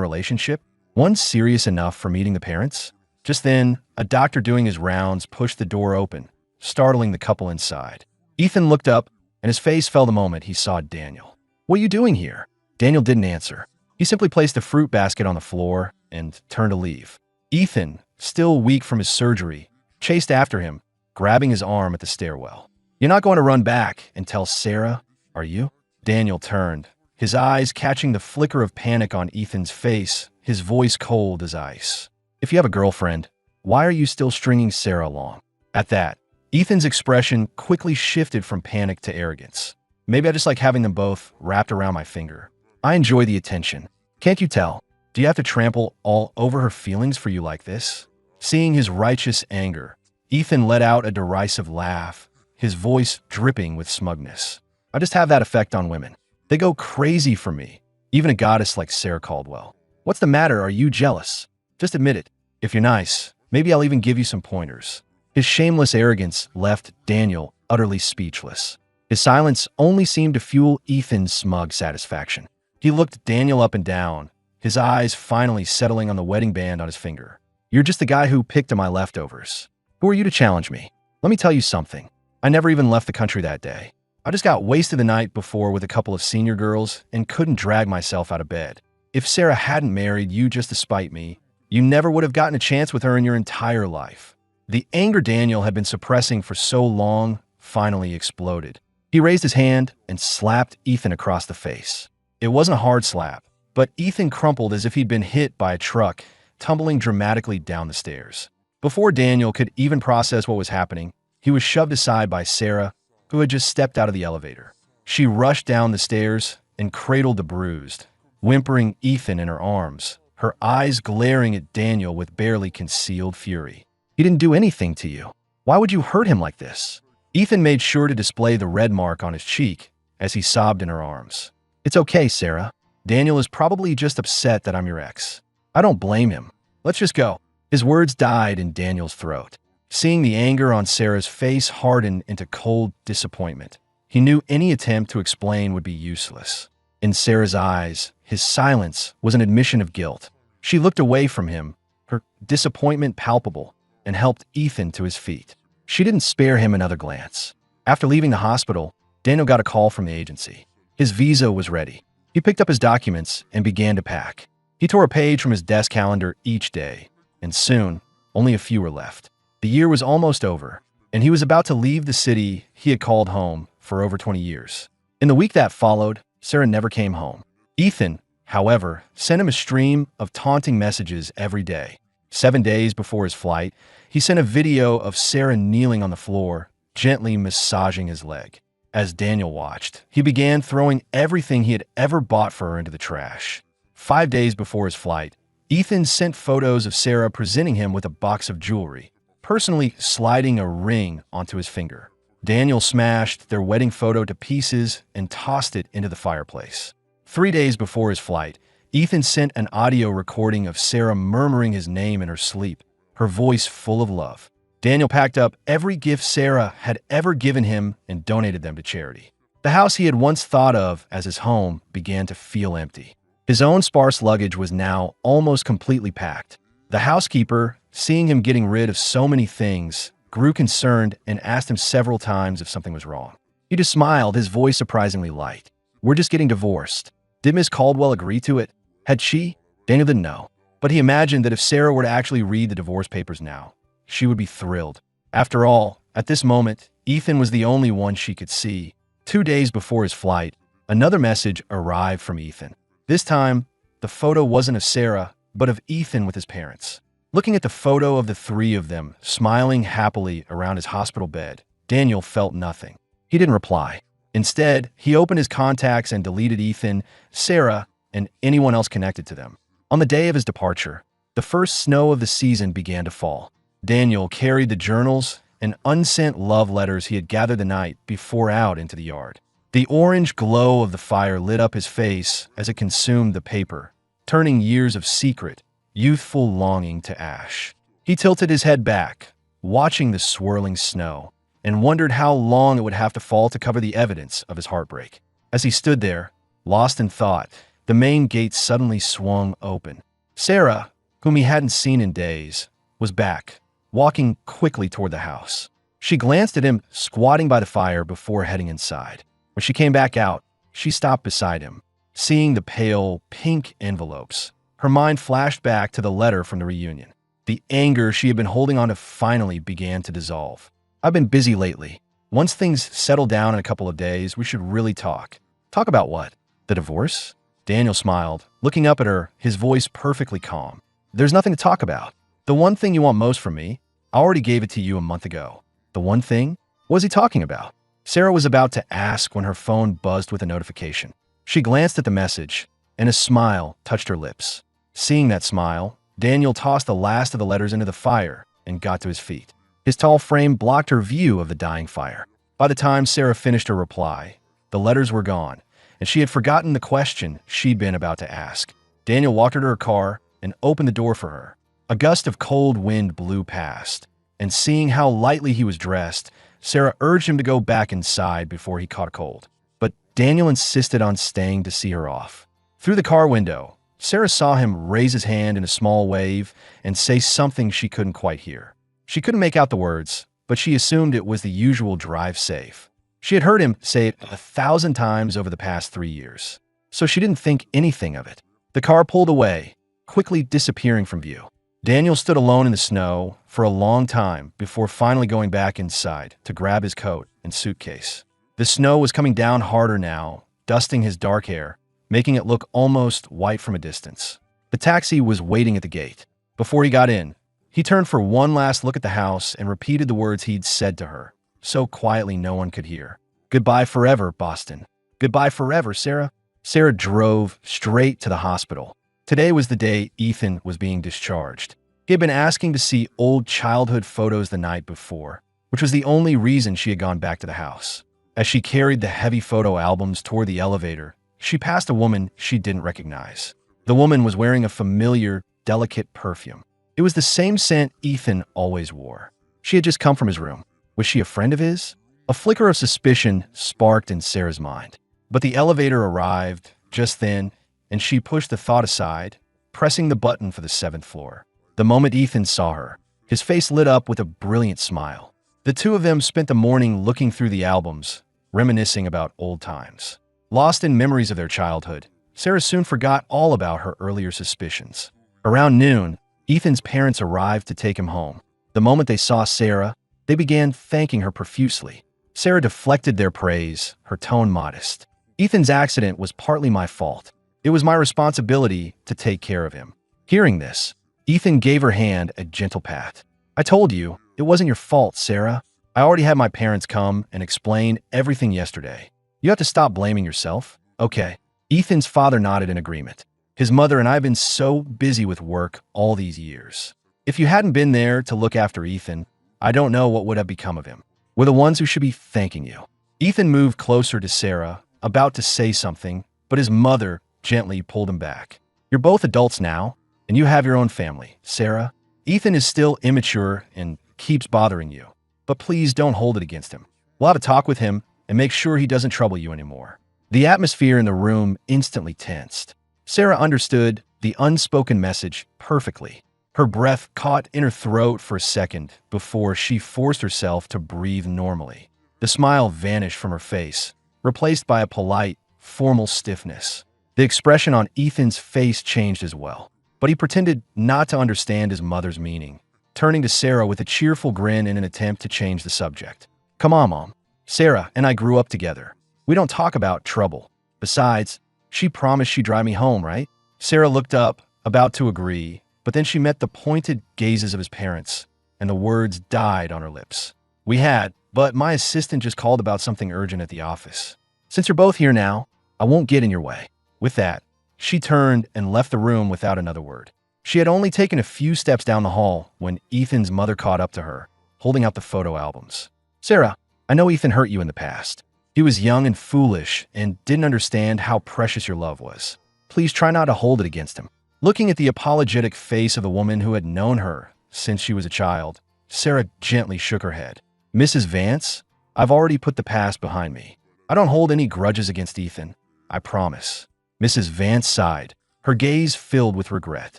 relationship, one serious enough for meeting the parents. Just then, a doctor doing his rounds pushed the door open, startling the couple inside. Ethan looked up, and his face fell the moment he saw Daniel. "What are you doing here?" Daniel didn't answer. He simply placed the fruit basket on the floor and turned to leave. Ethan, still weak from his surgery, chased after him, grabbing his arm at the stairwell. "You're not going to run back and tell Sarah, are you?" Daniel turned, his eyes catching the flicker of panic on Ethan's face, his voice cold as ice. "If you have a girlfriend, why are you still stringing Sarah along?" At that, Ethan's expression quickly shifted from panic to arrogance. "Maybe I just like having them both wrapped around my finger. I enjoy the attention. Can't you tell? Do you have to trample all over her feelings for you like this?" Seeing his righteous anger, Ethan let out a derisive laugh, his voice dripping with smugness. "I just have that effect on women. They go crazy for me, even a goddess like Sarah Caldwell. What's the matter? Are you jealous? Just admit it. If you're nice, maybe I'll even give you some pointers." His shameless arrogance left Daniel utterly speechless. His silence only seemed to fuel Ethan's smug satisfaction. He looked Daniel up and down, his eyes finally settling on the wedding band on his finger. "You're just the guy who picked at my leftovers. Who are you to challenge me? Let me tell you something. I never even left the country that day. I just got wasted the night before with a couple of senior girls and couldn't drag myself out of bed. If Sarah hadn't married you just to spite me, you never would have gotten a chance with her in your entire life." The anger Daniel had been suppressing for so long finally exploded. He raised his hand and slapped Ethan across the face. It wasn't a hard slap, but Ethan crumpled as if he'd been hit by a truck, tumbling dramatically down the stairs. Before Daniel could even process what was happening, he was shoved aside by Sarah, who had just stepped out of the elevator. She rushed down the stairs and cradled the bruised, whimpering Ethan in her arms, her eyes glaring at Daniel with barely concealed fury. "He didn't do anything to you. Why would you hurt him like this?" Ethan made sure to display the red mark on his cheek as he sobbed in her arms. "It's okay, Sarah. Daniel is probably just upset that I'm your ex. I don't blame him. Let's just go." His words died in Daniel's throat. Seeing the anger on Sarah's face harden into cold disappointment, he knew any attempt to explain would be useless. In Sarah's eyes, his silence was an admission of guilt. She looked away from him, her disappointment palpable, and helped Ethan to his feet. She didn't spare him another glance. After leaving the hospital, Daniel got a call from the agency. His visa was ready. He picked up his documents and began to pack. He tore a page from his desk calendar each day, and soon, only a few were left. The year was almost over, and he was about to leave the city he had called home for over 20 years. In the week that followed, Sarah never came home. Ethan, however, sent him a stream of taunting messages every day. 7 days before his flight, he sent a video of Sarah kneeling on the floor, gently massaging his leg. As Daniel watched, he began throwing everything he had ever bought for her into the trash. 5 days before his flight, Ethan sent photos of Sarah presenting him with a box of jewelry, personally sliding a ring onto his finger. Daniel smashed their wedding photo to pieces and tossed it into the fireplace. 3 days before his flight, Ethan sent an audio recording of Sarah murmuring his name in her sleep, her voice full of love. Daniel packed up every gift Sarah had ever given him and donated them to charity. The house he had once thought of as his home began to feel empty. His own sparse luggage was now almost completely packed. The housekeeper, seeing him getting rid of so many things, grew concerned and asked him several times if something was wrong. He just smiled, his voice surprisingly light. "We're just getting divorced." Did Miss Caldwell agree to it? Had she? Daniel didn't know. But he imagined that if Sarah were to actually read the divorce papers now, she would be thrilled. After all, at this moment, Ethan was the only one she could see. 2 days before his flight, another message arrived from Ethan. This time, the photo wasn't of Sarah, but of Ethan with his parents. Looking at the photo of the three of them, smiling happily around his hospital bed, Daniel felt nothing. He didn't reply. Instead, he opened his contacts and deleted Ethan, Sarah, and anyone else connected to them. On the day of his departure, the first snow of the season began to fall. Daniel carried the journals and unsent love letters he had gathered the night before out into the yard. The orange glow of the fire lit up his face as it consumed the paper, turning years of secret, youthful longing to ash. He tilted his head back, watching the swirling snow, and wondered how long it would have to fall to cover the evidence of his heartbreak. As he stood there, lost in thought, the main gate suddenly swung open. Sarah, whom he hadn't seen in days, was back, walking quickly toward the house. She glanced at him squatting by the fire before heading inside. When she came back out, she stopped beside him, seeing the pale, pink envelopes. Her mind flashed back to the letter from the reunion. The anger she had been holding on to finally began to dissolve. "I've been busy lately. Once things settle down in a couple of days, we should really talk." "Talk about what? The divorce?" Daniel smiled, looking up at her, his voice perfectly calm. "There's nothing to talk about. The one thing you want most from me, I already gave it to you a month ago." "The one thing?" What was he talking about? Sarah was about to ask when her phone buzzed with a notification. She glanced at the message, and a smile touched her lips. Seeing that smile, Daniel tossed the last of the letters into the fire and got to his feet. His tall frame blocked her view of the dying fire. By the time Sarah finished her reply, the letters were gone, and she had forgotten the question she'd been about to ask. Daniel walked her to her car and opened the door for her. A gust of cold wind blew past, and seeing how lightly he was dressed, Sarah urged him to go back inside before he caught a cold. But Daniel insisted on staying to see her off. Through the car window, Sarah saw him raise his hand in a small wave and say something she couldn't quite hear. She couldn't make out the words, but she assumed it was the usual drive safe. She had heard him say it 1,000 times over the past 3 years, so she didn't think anything of it. The car pulled away, quickly disappearing from view. Daniel stood alone in the snow for a long time before finally going back inside to grab his coat and suitcase. The snow was coming down harder now, dusting his dark hair, making it look almost white from a distance. The taxi was waiting at the gate. Before he got in, he turned for one last look at the house and repeated the words he'd said to her, so quietly no one could hear. "Goodbye forever, Boston. Goodbye forever, Sarah." Sarah drove straight to the hospital. Today was the day Ethan was being discharged. He had been asking to see old childhood photos the night before, which was the only reason she had gone back to the house. As she carried the heavy photo albums toward the elevator, she passed a woman she didn't recognize. The woman was wearing a familiar, delicate perfume. It was the same scent Ethan always wore. She had just come from his room. Was she a friend of his? A flicker of suspicion sparked in Sarah's mind. But the elevator arrived just then, and she pushed the thought aside, pressing the button for the 7th floor. The moment Ethan saw her, his face lit up with a brilliant smile. The two of them spent the morning looking through the albums, reminiscing about old times. Lost in memories of their childhood, Sarah soon forgot all about her earlier suspicions. Around noon, Ethan's parents arrived to take him home. The moment they saw Sarah, they began thanking her profusely. Sarah deflected their praise, her tone modest. "Ethan's accident was partly my fault. It was my responsibility to take care of him." Hearing this, Ethan gave her hand a gentle pat. "I told you, it wasn't your fault, Sarah. I already had my parents come and explain everything yesterday. You have to stop blaming yourself." "Okay." Ethan's father nodded in agreement. "His mother and I have been so busy with work all these years. If you hadn't been there to look after Ethan, I don't know what would have become of him. We're the ones who should be thanking you." Ethan moved closer to Sarah, about to say something, but his mother gently pulled him back. "You're both adults now, and you have your own family, Sarah. Ethan is still immature and keeps bothering you, but please don't hold it against him. We'll have a talk with him and make sure he doesn't trouble you anymore." The atmosphere in the room instantly tensed. Sarah understood the unspoken message perfectly. Her breath caught in her throat for a second before she forced herself to breathe normally. The smile vanished from her face, replaced by a polite, formal stiffness. The expression on Ethan's face changed as well, but he pretended not to understand his mother's meaning, turning to Sarah with a cheerful grin in an attempt to change the subject. "Come on, Mom. Sarah and I grew up together. We don't talk about trouble. Besides, she promised she'd drive me home, right?" Sarah looked up, about to agree, but then she met the pointed gazes of his parents, and the words died on her lips. "We had, but my assistant just called about something urgent at the office. Since you're both here now, I won't get in your way." With that, she turned and left the room without another word. She had only taken a few steps down the hall when Ethan's mother caught up to her, holding out the photo albums. "Sarah, I know Ethan hurt you in the past. He was young and foolish and didn't understand how precious your love was. Please try not to hold it against him." Looking at the apologetic face of the woman who had known her since she was a child, Sarah gently shook her head. "Mrs. Vance, I've already put the past behind me. I don't hold any grudges against Ethan. I promise. Mrs. Vance sighed, her gaze filled with regret.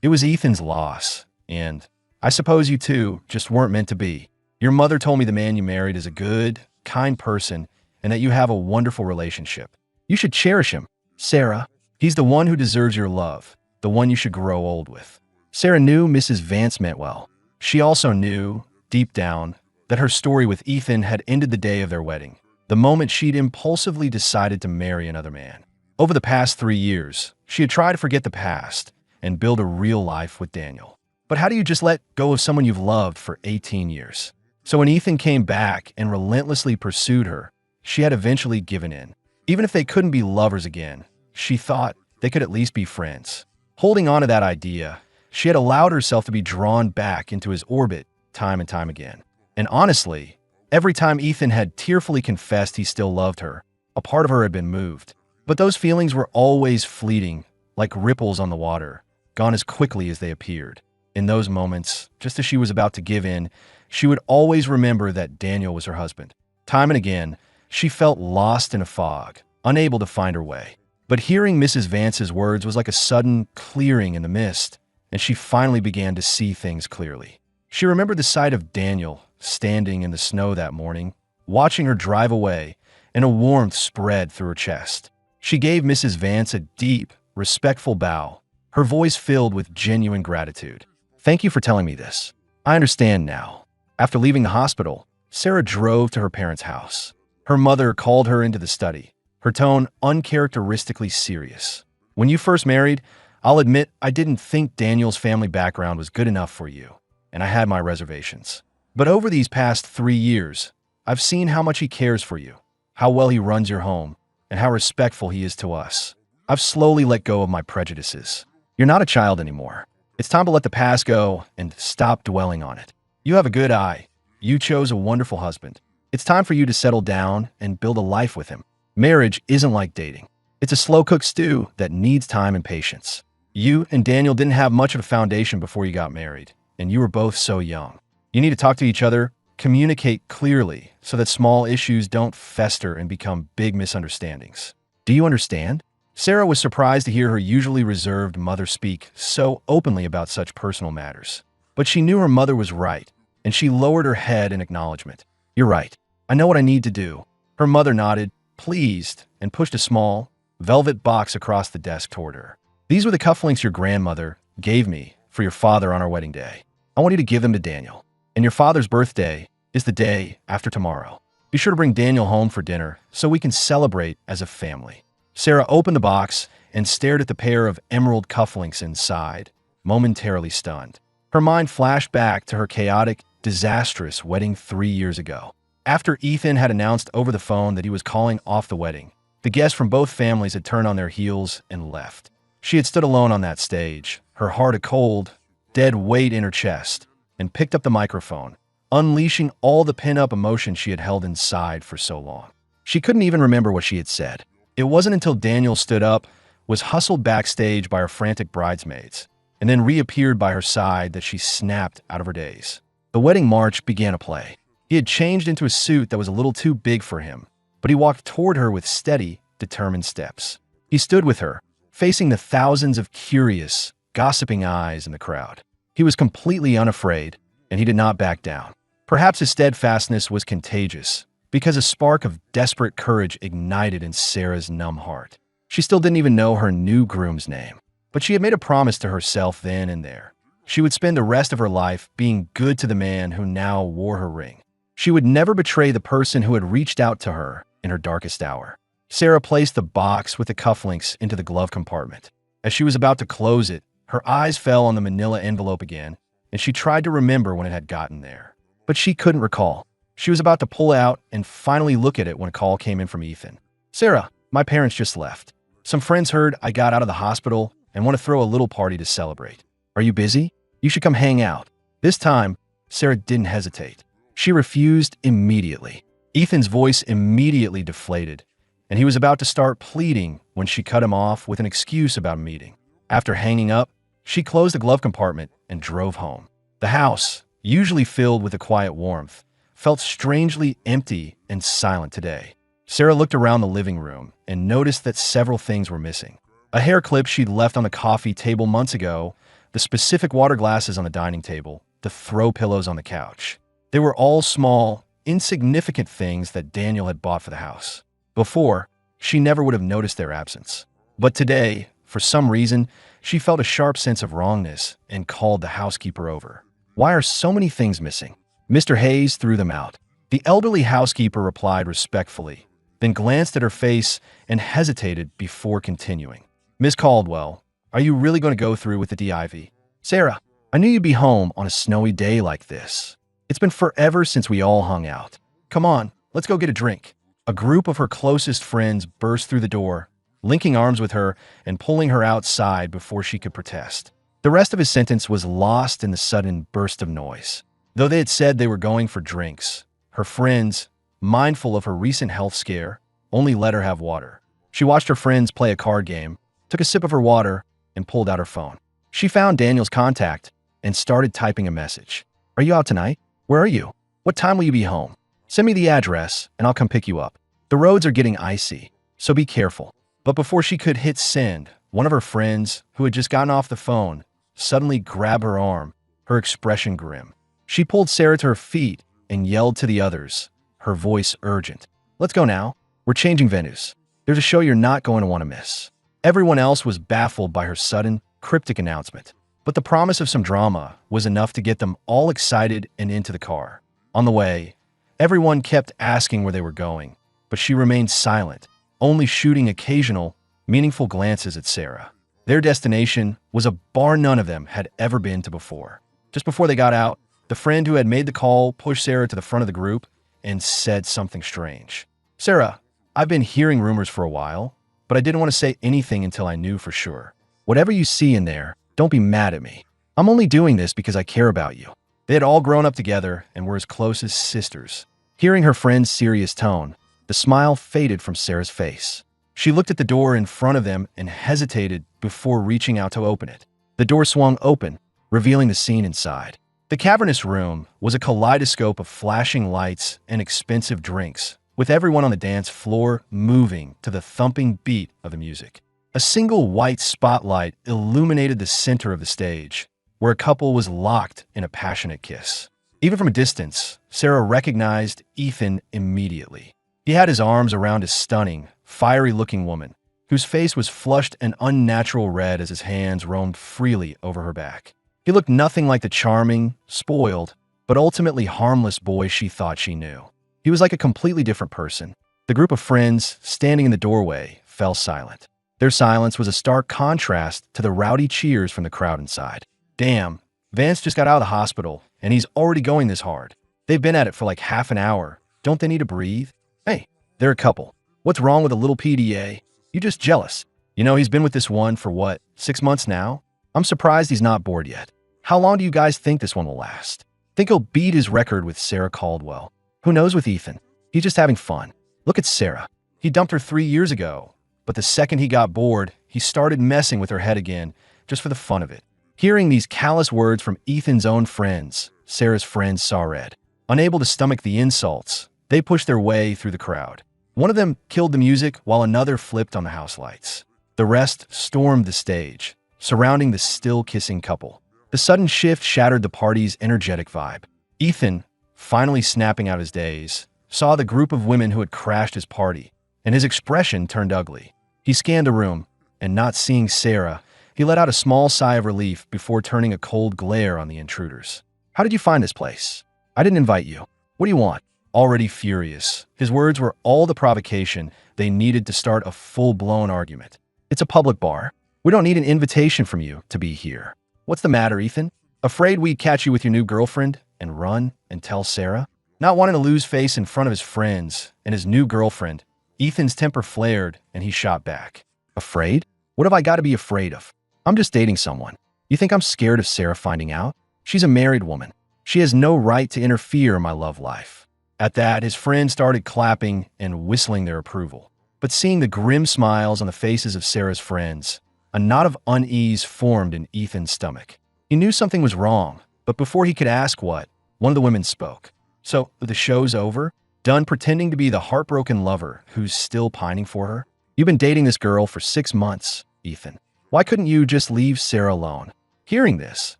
It was Ethan's loss, and I suppose you two just weren't meant to be. Your mother told me the man you married is a good, kind person and that you have a wonderful relationship. You should cherish him, Sarah. He's the one who deserves your love, the one you should grow old with. Sarah knew Mrs. Vance meant well. She also knew, deep down, that her story with Ethan had ended the day of their wedding, the moment she'd impulsively decided to marry another man. Over the past 3 years, she had tried to forget the past and build a real life with Daniel. But how do you just let go of someone you've loved for 18 years? So when Ethan came back and relentlessly pursued her, she had eventually given in. Even if they couldn't be lovers again, she thought they could at least be friends. Holding on to that idea, she had allowed herself to be drawn back into his orbit time and time again. And honestly, every time Ethan had tearfully confessed he still loved her, a part of her had been moved. But those feelings were always fleeting, like ripples on the water, gone as quickly as they appeared. In those moments, just as she was about to give in, she would always remember that Daniel was her husband. Time and again, she felt lost in a fog, unable to find her way. But hearing Mrs. Vance's words was like a sudden clearing in the mist, and she finally began to see things clearly. She remembered the sight of Daniel standing in the snow that morning, watching her drive away, and a warmth spread through her chest. She gave Mrs. Vance a deep, respectful bow, her voice filled with genuine gratitude. Thank you for telling me this. I understand now. After leaving the hospital, Sarah drove to her parents' house. Her mother called her into the study, her tone uncharacteristically serious. When you first married, I'll admit I didn't think Daniel's family background was good enough for you, and I had my reservations. But over these past 3 years, I've seen how much he cares for you, how well he runs your home, and how respectful he is to us. I've slowly let go of my prejudices. You're not a child anymore. It's time to let the past go and stop dwelling on it. You have a good eye. You chose a wonderful husband. It's time for you to settle down and build a life with him. Marriage isn't like dating. It's a slow-cooked stew that needs time and patience. You and Daniel didn't have much of a foundation before you got married, and you were both so young. You need to talk to each other, communicate clearly so that small issues don't fester and become big misunderstandings. Do you understand? Sarah was surprised to hear her usually reserved mother speak so openly about such personal matters. But she knew her mother was right, and she lowered her head in acknowledgement. You're right. I know what I need to do. Her mother nodded, pleased, and pushed a small, velvet box across the desk toward her. These were the cufflinks your grandmother gave me for your father on our wedding day. I want you to give them to Daniel. And your father's birthday is the day after tomorrow. Be sure to bring Daniel home for dinner so we can celebrate as a family. Sarah opened the box and stared at the pair of emerald cufflinks inside, momentarily stunned. Her mind flashed back to her chaotic, disastrous wedding 3 years ago. After Ethan had announced over the phone that he was calling off the wedding, the guests from both families had turned on their heels and left. She had stood alone on that stage, her heart a cold, dead weight in her chest, and picked up the microphone, unleashing all the pent-up emotion she had held inside for so long. She couldn't even remember what she had said. It wasn't until Daniel stood up, was hustled backstage by her frantic bridesmaids, and then reappeared by her side that she snapped out of her daze. The wedding march began to play. He had changed into a suit that was a little too big for him, but he walked toward her with steady, determined steps. He stood with her, facing the thousands of curious, gossiping eyes in the crowd. He was completely unafraid, and he did not back down. Perhaps his steadfastness was contagious, because a spark of desperate courage ignited in Sarah's numb heart. She still didn't even know her new groom's name, but she had made a promise to herself then and there. She would spend the rest of her life being good to the man who now wore her ring. She would never betray the person who had reached out to her in her darkest hour. Sarah placed the box with the cufflinks into the glove compartment. As she was about to close it, her eyes fell on the manila envelope again, and she tried to remember when it had gotten there. But she couldn't recall. She was about to pull out and finally look at it when a call came in from Ethan. Sarah, my parents just left. Some friends heard I got out of the hospital and want to throw a little party to celebrate. Are you busy? You should come hang out. This time, Sarah didn't hesitate. She refused immediately. Ethan's voice immediately deflated, and he was about to start pleading when she cut him off with an excuse about a meeting. After hanging up, she closed the glove compartment and drove home. The house, usually filled with a quiet warmth, felt strangely empty and silent today. Sarah looked around the living room and noticed that several things were missing. A hair clip she'd left on the coffee table months ago, the specific water glasses on the dining table, the throw pillows on the couch. They were all small, insignificant things that Daniel had bought for the house. Before, she never would have noticed their absence. But today, for some reason, she felt a sharp sense of wrongness and called the housekeeper over. "Why are so many things missing?" Mr. Hayes threw them out. The elderly housekeeper replied respectfully, then glanced at her face and hesitated before continuing. "Miss Caldwell, are you really going to go through with the DIV? Sarah, I knew you'd be home on a snowy day like this. It's been forever since we all hung out. Come on, let's go get a drink." A group of her closest friends burst through the door, linking arms with her and pulling her outside before she could protest. The rest of his sentence was lost in the sudden burst of noise. Though they had said they were going for drinks, her friends, mindful of her recent health scare, only let her have water. She watched her friends play a card game, took a sip of her water, and pulled out her phone. She found Daniel's contact and started typing a message. "Are you out tonight? Where are you? What time will you be home? Send me the address and I'll come pick you up. The roads are getting icy, so be careful." But before she could hit send, one of her friends, who had just gotten off the phone, suddenly grabbed her arm, her expression grim. She pulled Sarah to her feet and yelled to the others, her voice urgent. "Let's go now. We're changing venues. There's a show you're not going to want to miss." Everyone else was baffled by her sudden, cryptic announcement, but the promise of some drama was enough to get them all excited and into the car. On the way, everyone kept asking where they were going, but she remained silent, only shooting occasional, meaningful glances at Sarah. Their destination was a bar none of them had ever been to before. Just before they got out, the friend who had made the call pushed Sarah to the front of the group and said something strange. "Sarah, I've been hearing rumors for a while, but I didn't want to say anything until I knew for sure. Whatever you see in there, don't be mad at me. I'm only doing this because I care about you." They had all grown up together and were as close as sisters. Hearing her friend's serious tone, the smile faded from Sarah's face. She looked at the door in front of them and hesitated before reaching out to open it. The door swung open, revealing the scene inside. The cavernous room was a kaleidoscope of flashing lights and expensive drinks, with everyone on the dance floor moving to the thumping beat of the music. A single white spotlight illuminated the center of the stage, where a couple was locked in a passionate kiss. Even from a distance, Sarah recognized Ethan immediately. He had his arms around a stunning, fiery-looking woman, whose face was flushed an unnatural red as his hands roamed freely over her back. He looked nothing like the charming, spoiled, but ultimately harmless boy she thought she knew. He was like a completely different person. The group of friends standing in the doorway fell silent. Their silence was a stark contrast to the rowdy cheers from the crowd inside. "Damn, Vance just got out of the hospital, and he's already going this hard. They've been at it for like half an hour. Don't they need to breathe? Hey, they're a couple. What's wrong with a little PDA? You just jealous. You know, he's been with this one for what, 6 months now? I'm surprised he's not bored yet. How long do you guys think this one will last? Think he'll beat his record with Sarah Caldwell? Who knows with Ethan? He's just having fun. Look at Sarah. He dumped her 3 years ago, but the second he got bored, he started messing with her head again, just for the fun of it." Hearing these callous words from Ethan's own friends, Sarah's friends saw red. Unable to stomach the insults, they pushed their way through the crowd. One of them killed the music while another flipped on the house lights. The rest stormed the stage, surrounding the still-kissing couple. The sudden shift shattered the party's energetic vibe. Ethan, finally snapping out his daze, saw the group of women who had crashed his party, and his expression turned ugly. He scanned the room, and not seeing Sarah, he let out a small sigh of relief before turning a cold glare on the intruders. "How did you find this place? I didn't invite you. What do you want?" Already furious, his words were all the provocation they needed to start a full-blown argument. "It's a public bar. We don't need an invitation from you to be here. What's the matter, Ethan? Afraid we'd catch you with your new girlfriend and run and tell Sarah?" Not wanting to lose face in front of his friends and his new girlfriend, Ethan's temper flared and he shot back. "Afraid? What have I got to be afraid of? I'm just dating someone. You think I'm scared of Sarah finding out? She's a married woman. She has no right to interfere in my love life." At that, his friends started clapping and whistling their approval. But seeing the grim smiles on the faces of Sarah's friends, a knot of unease formed in Ethan's stomach. He knew something was wrong, but before he could ask what, one of the women spoke. "So, the show's over? Done pretending to be the heartbroken lover who's still pining for her? You've been dating this girl for 6 months, Ethan. Why couldn't you just leave Sarah alone? Hearing this,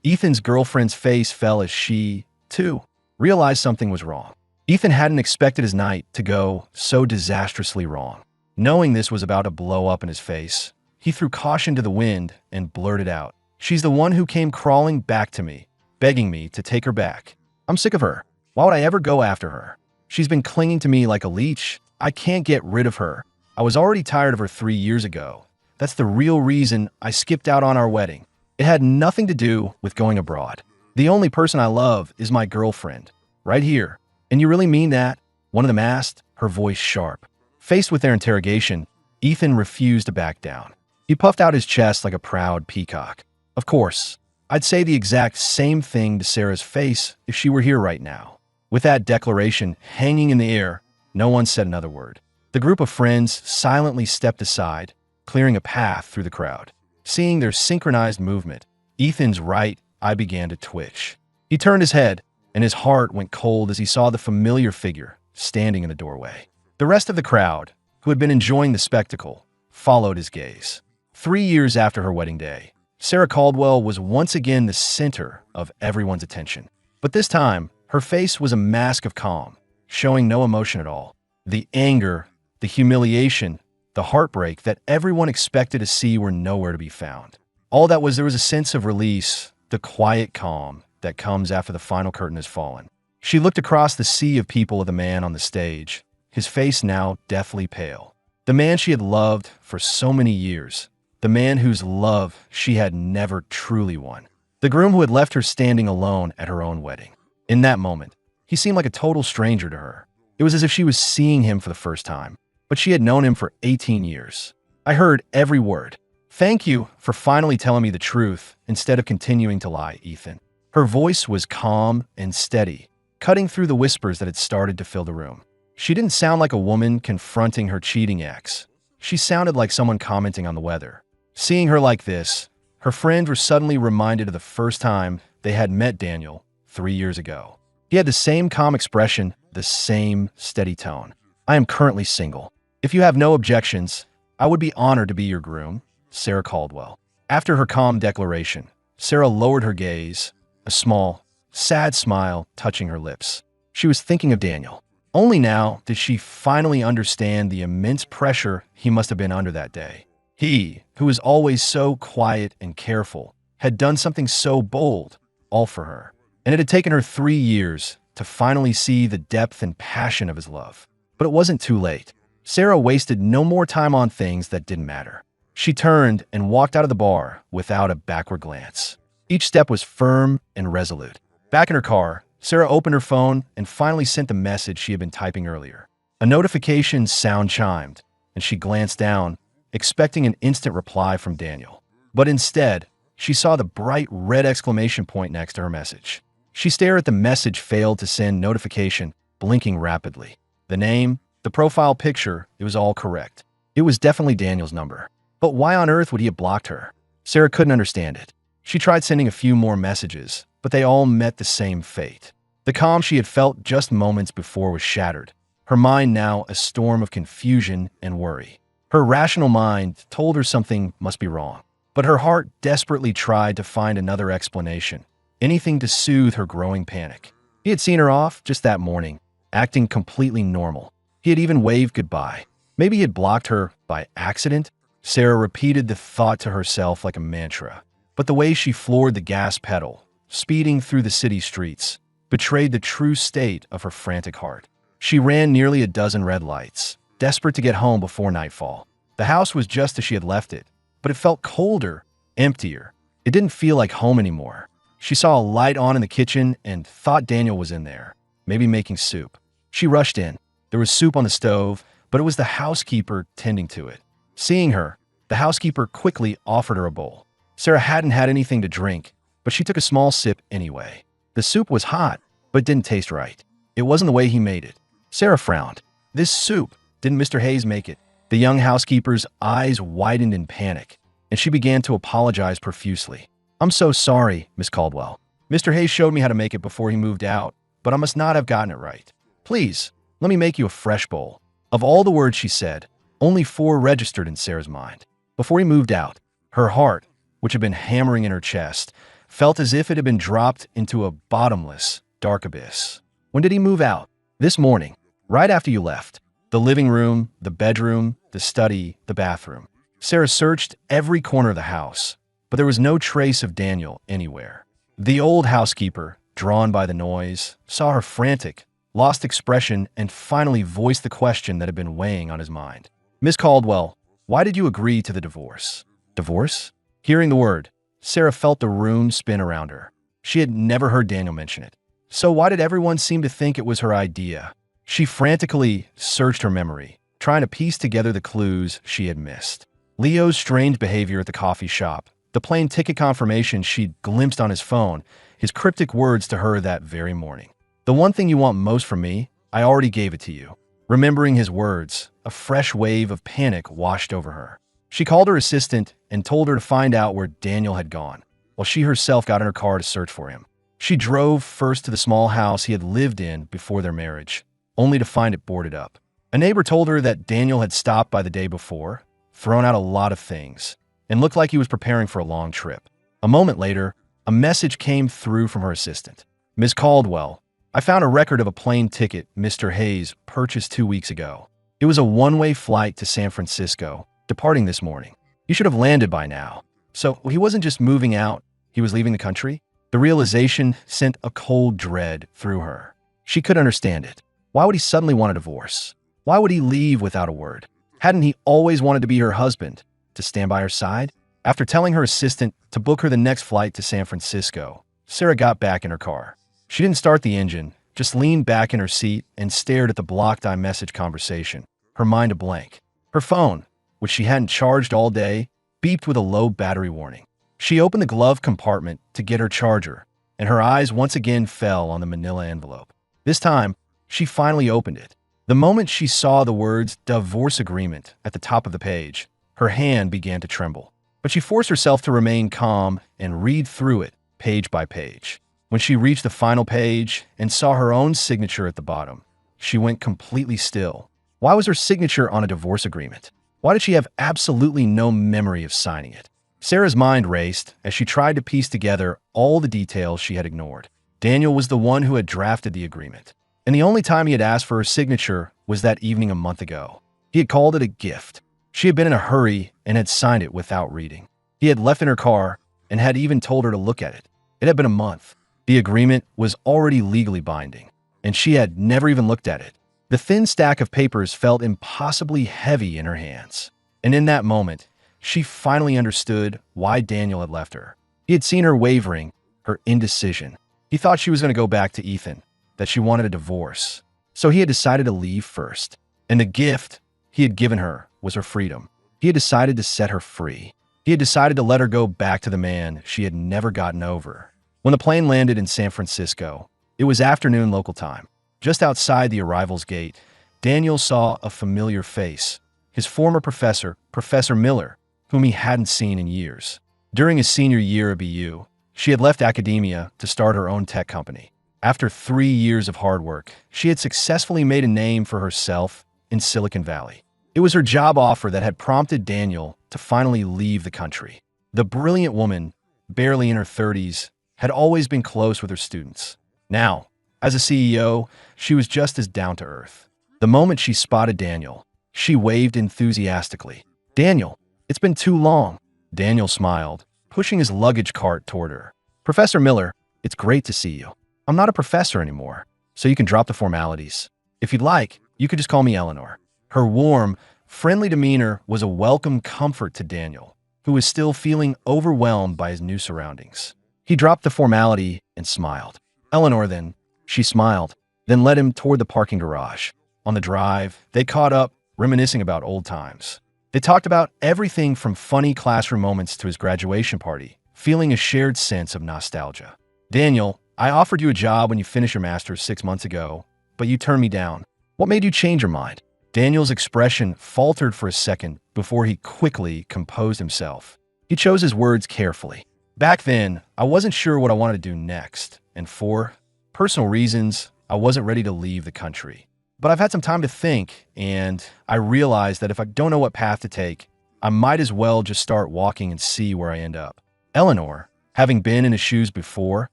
Ethan's girlfriend's face fell as she, too, realized something was wrong. Ethan hadn't expected his night to go so disastrously wrong. Knowing this was about to blow up in his face, he threw caution to the wind and blurted out, "She's the one who came crawling back to me, begging me to take her back. I'm sick of her. Why would I ever go after her? She's been clinging to me like a leech. I can't get rid of her. I was already tired of her 3 years ago. That's the real reason I skipped out on our wedding. It had nothing to do with going abroad. The only person I love is my girlfriend, right here." "And you really mean that?" one of them asked, her voice sharp. Faced with their interrogation, Ethan refused to back down. He puffed out his chest like a proud peacock. "Of course, I'd say the exact same thing to Sarah's face if she were here right now." With that declaration hanging in the air, no one said another word. The group of friends silently stepped aside, clearing a path through the crowd. Seeing their synchronized movement, Ethan's right eye began to twitch. He turned his head, and his heart went cold as he saw the familiar figure standing in the doorway. The rest of the crowd, who had been enjoying the spectacle, followed his gaze. 3 years after her wedding day, Sarah Caldwell was once again the center of everyone's attention. But this time, her face was a mask of calm, showing no emotion at all. The anger, the humiliation, the heartbreak that everyone expected to see were nowhere to be found. All that was there was a sense of release, the quiet calm that comes after the final curtain has fallen. She looked across the sea of people at the man on the stage, his face now deathly pale. The man she had loved for so many years, the man whose love she had never truly won. The groom who had left her standing alone at her own wedding. In that moment, he seemed like a total stranger to her. It was as if she was seeing him for the first time, but she had known him for 18 years. "I heard every word. Thank you for finally telling me the truth instead of continuing to lie, Ethan." Her voice was calm and steady, cutting through the whispers that had started to fill the room. She didn't sound like a woman confronting her cheating ex. She sounded like someone commenting on the weather. Seeing her like this, her friends were suddenly reminded of the first time they had met Daniel 3 years ago. He had the same calm expression, the same steady tone. "I am currently single. If you have no objections, I would be honored to be your groom, Sarah Caldwell." After her calm declaration, Sarah lowered her gaze, a small, sad smile touching her lips. She was thinking of Daniel. Only now did she finally understand the immense pressure he must have been under that day. He, who was always so quiet and careful, had done something so bold, all for her. And it had taken her 3 years to finally see the depth and passion of his love. But it wasn't too late. Sarah wasted no more time on things that didn't matter. She turned and walked out of the bar without a backward glance. Each step was firm and resolute. Back in her car, Sarah opened her phone and finally sent the message she had been typing earlier. A notification sound chimed, and she glanced down, expecting an instant reply from Daniel. But instead, she saw the bright red exclamation point next to her message. She stared at the message failed to send notification, blinking rapidly. The name, the profile picture, it was all correct. It was definitely Daniel's number. But why on earth would he have blocked her? Sarah couldn't understand it. She tried sending a few more messages, but they all met the same fate. The calm she had felt just moments before was shattered, her mind now a storm of confusion and worry. Her rational mind told her something must be wrong, but her heart desperately tried to find another explanation, anything to soothe her growing panic. He had seen her off just that morning, acting completely normal. He had even waved goodbye. Maybe he had blocked her by accident? Sarah repeated the thought to herself like a mantra. But the way she floored the gas pedal, speeding through the city streets, betrayed the true state of her frantic heart. She ran nearly a dozen red lights, desperate to get home before nightfall. The house was just as she had left it, but it felt colder, emptier. It didn't feel like home anymore. She saw a light on in the kitchen and thought Daniel was in there, maybe making soup. She rushed in. There was soup on the stove, but it was the housekeeper tending to it. Seeing her, the housekeeper quickly offered her a bowl. Sarah hadn't had anything to drink, but she took a small sip anyway. The soup was hot, but didn't taste right. It wasn't the way he made it. Sarah frowned. This soup, didn't Mr. Hayes make it? The young housekeeper's eyes widened in panic, and she began to apologize profusely. "I'm so sorry, Miss Caldwell. Mr. Hayes showed me how to make it before he moved out, but I must not have gotten it right. Please, Let me make you a fresh bowl." Of all the words she said, only 4 registered in Sarah's mind. Before he moved out, her heart, which had been hammering in her chest, felt as if it had been dropped into a bottomless, dark abyss. When did he move out? This morning, right after you left. The living room, the bedroom, the study, the bathroom. Sarah searched every corner of the house, but there was no trace of Daniel anywhere. The old housekeeper, drawn by the noise, saw her frantic, lost expression, and finally voiced the question that had been weighing on his mind. "Miss Caldwell, why did you agree to the divorce?" Divorce? Hearing the word, Sarah felt the room spin around her. She had never heard Daniel mention it. So why did everyone seem to think it was her idea? She frantically searched her memory, trying to piece together the clues she had missed. Leo's strange behavior at the coffee shop, the plane ticket confirmation she'd glimpsed on his phone, his cryptic words to her that very morning. "The one thing you want most from me, I already gave it to you." Remembering his words, a fresh wave of panic washed over her. She called her assistant and told her to find out where Daniel had gone, while she herself got in her car to search for him. She drove first to the small house he had lived in before their marriage, only to find it boarded up. A neighbor told her that Daniel had stopped by the day before, thrown out a lot of things, and looked like he was preparing for a long trip. A moment later, a message came through from her assistant. "Miss Caldwell, I found a record of a plane ticket Mr. Hayes purchased 2 weeks ago. It was a one-way flight to San Francisco, departing this morning. You should have landed by now." So he wasn't just moving out, he was leaving the country? The realization sent a cold dread through her. She could understand it. Why would he suddenly want a divorce? Why would he leave without a word? Hadn't he always wanted to be her husband, to stand by her side? After telling her assistant to book her the next flight to San Francisco, Sarah got back in her car. She didn't start the engine, just leaned back in her seat and stared at the blocked iMessage conversation, her mind a blank. Her phone, which she hadn't charged all day, beeped with a low battery warning. She opened the glove compartment to get her charger, and her eyes once again fell on the manila envelope. This time, she finally opened it. The moment she saw the words "divorce agreement" at the top of the page, her hand began to tremble. But she forced herself to remain calm and read through it, page by page. When she reached the final page and saw her own signature at the bottom, she went completely still. Why was her signature on a divorce agreement? Why did she have absolutely no memory of signing it? Sarah's mind raced as she tried to piece together all the details she had ignored. Daniel was the one who had drafted the agreement, and the only time he had asked for her signature was that evening a month ago. He had called it a gift. She had been in a hurry and had signed it without reading. He had left in her car and had even told her to look at it. It had been a month. The agreement was already legally binding, and she had never even looked at it. The thin stack of papers felt impossibly heavy in her hands. And in that moment, she finally understood why Daniel had left her. He had seen her wavering, her indecision. He thought she was going to go back to Ethan, that she wanted a divorce. So he had decided to leave first. And the gift he had given her was her freedom. He had decided to set her free. He had decided to let her go back to the man she had never gotten over. When the plane landed in San Francisco, it was afternoon local time. Just outside the arrival's gate, Daniel saw a familiar face, his former professor, Professor Miller, whom he hadn't seen in years. During his senior year at BU, she had left academia to start her own tech company. After 3 years of hard work, she had successfully made a name for herself in Silicon Valley. It was her job offer that had prompted Daniel to finally leave the country. The brilliant woman, barely in her 30s, had always been close with her students. Now, as a CEO, she was just as down to earth. The moment she spotted Daniel, she waved enthusiastically. "Daniel, it's been too long." Daniel smiled, pushing his luggage cart toward her. "Professor Miller, it's great to see you. I'm not a professor anymore, so you can drop the formalities. If you'd like, you could just call me Eleanor." Her warm, friendly demeanor was a welcome comfort to Daniel, who was still feeling overwhelmed by his new surroundings. He dropped the formality and smiled. "Eleanor, then." She smiled, then led him toward the parking garage. On the drive, they caught up, reminiscing about old times. They talked about everything from funny classroom moments to his graduation party, feeling a shared sense of nostalgia. "Daniel, I offered you a job when you finished your master's 6 months ago, but you turned me down. What made you change your mind?" Daniel's expression faltered for a second before he quickly composed himself. He chose his words carefully. "Back then, I wasn't sure what I wanted to do next, and for personal reasons, I wasn't ready to leave the country. But I've had some time to think, and I realized that if I don't know what path to take, I might as well just start walking and see where I end up. Eleanor, having been in his shoes before,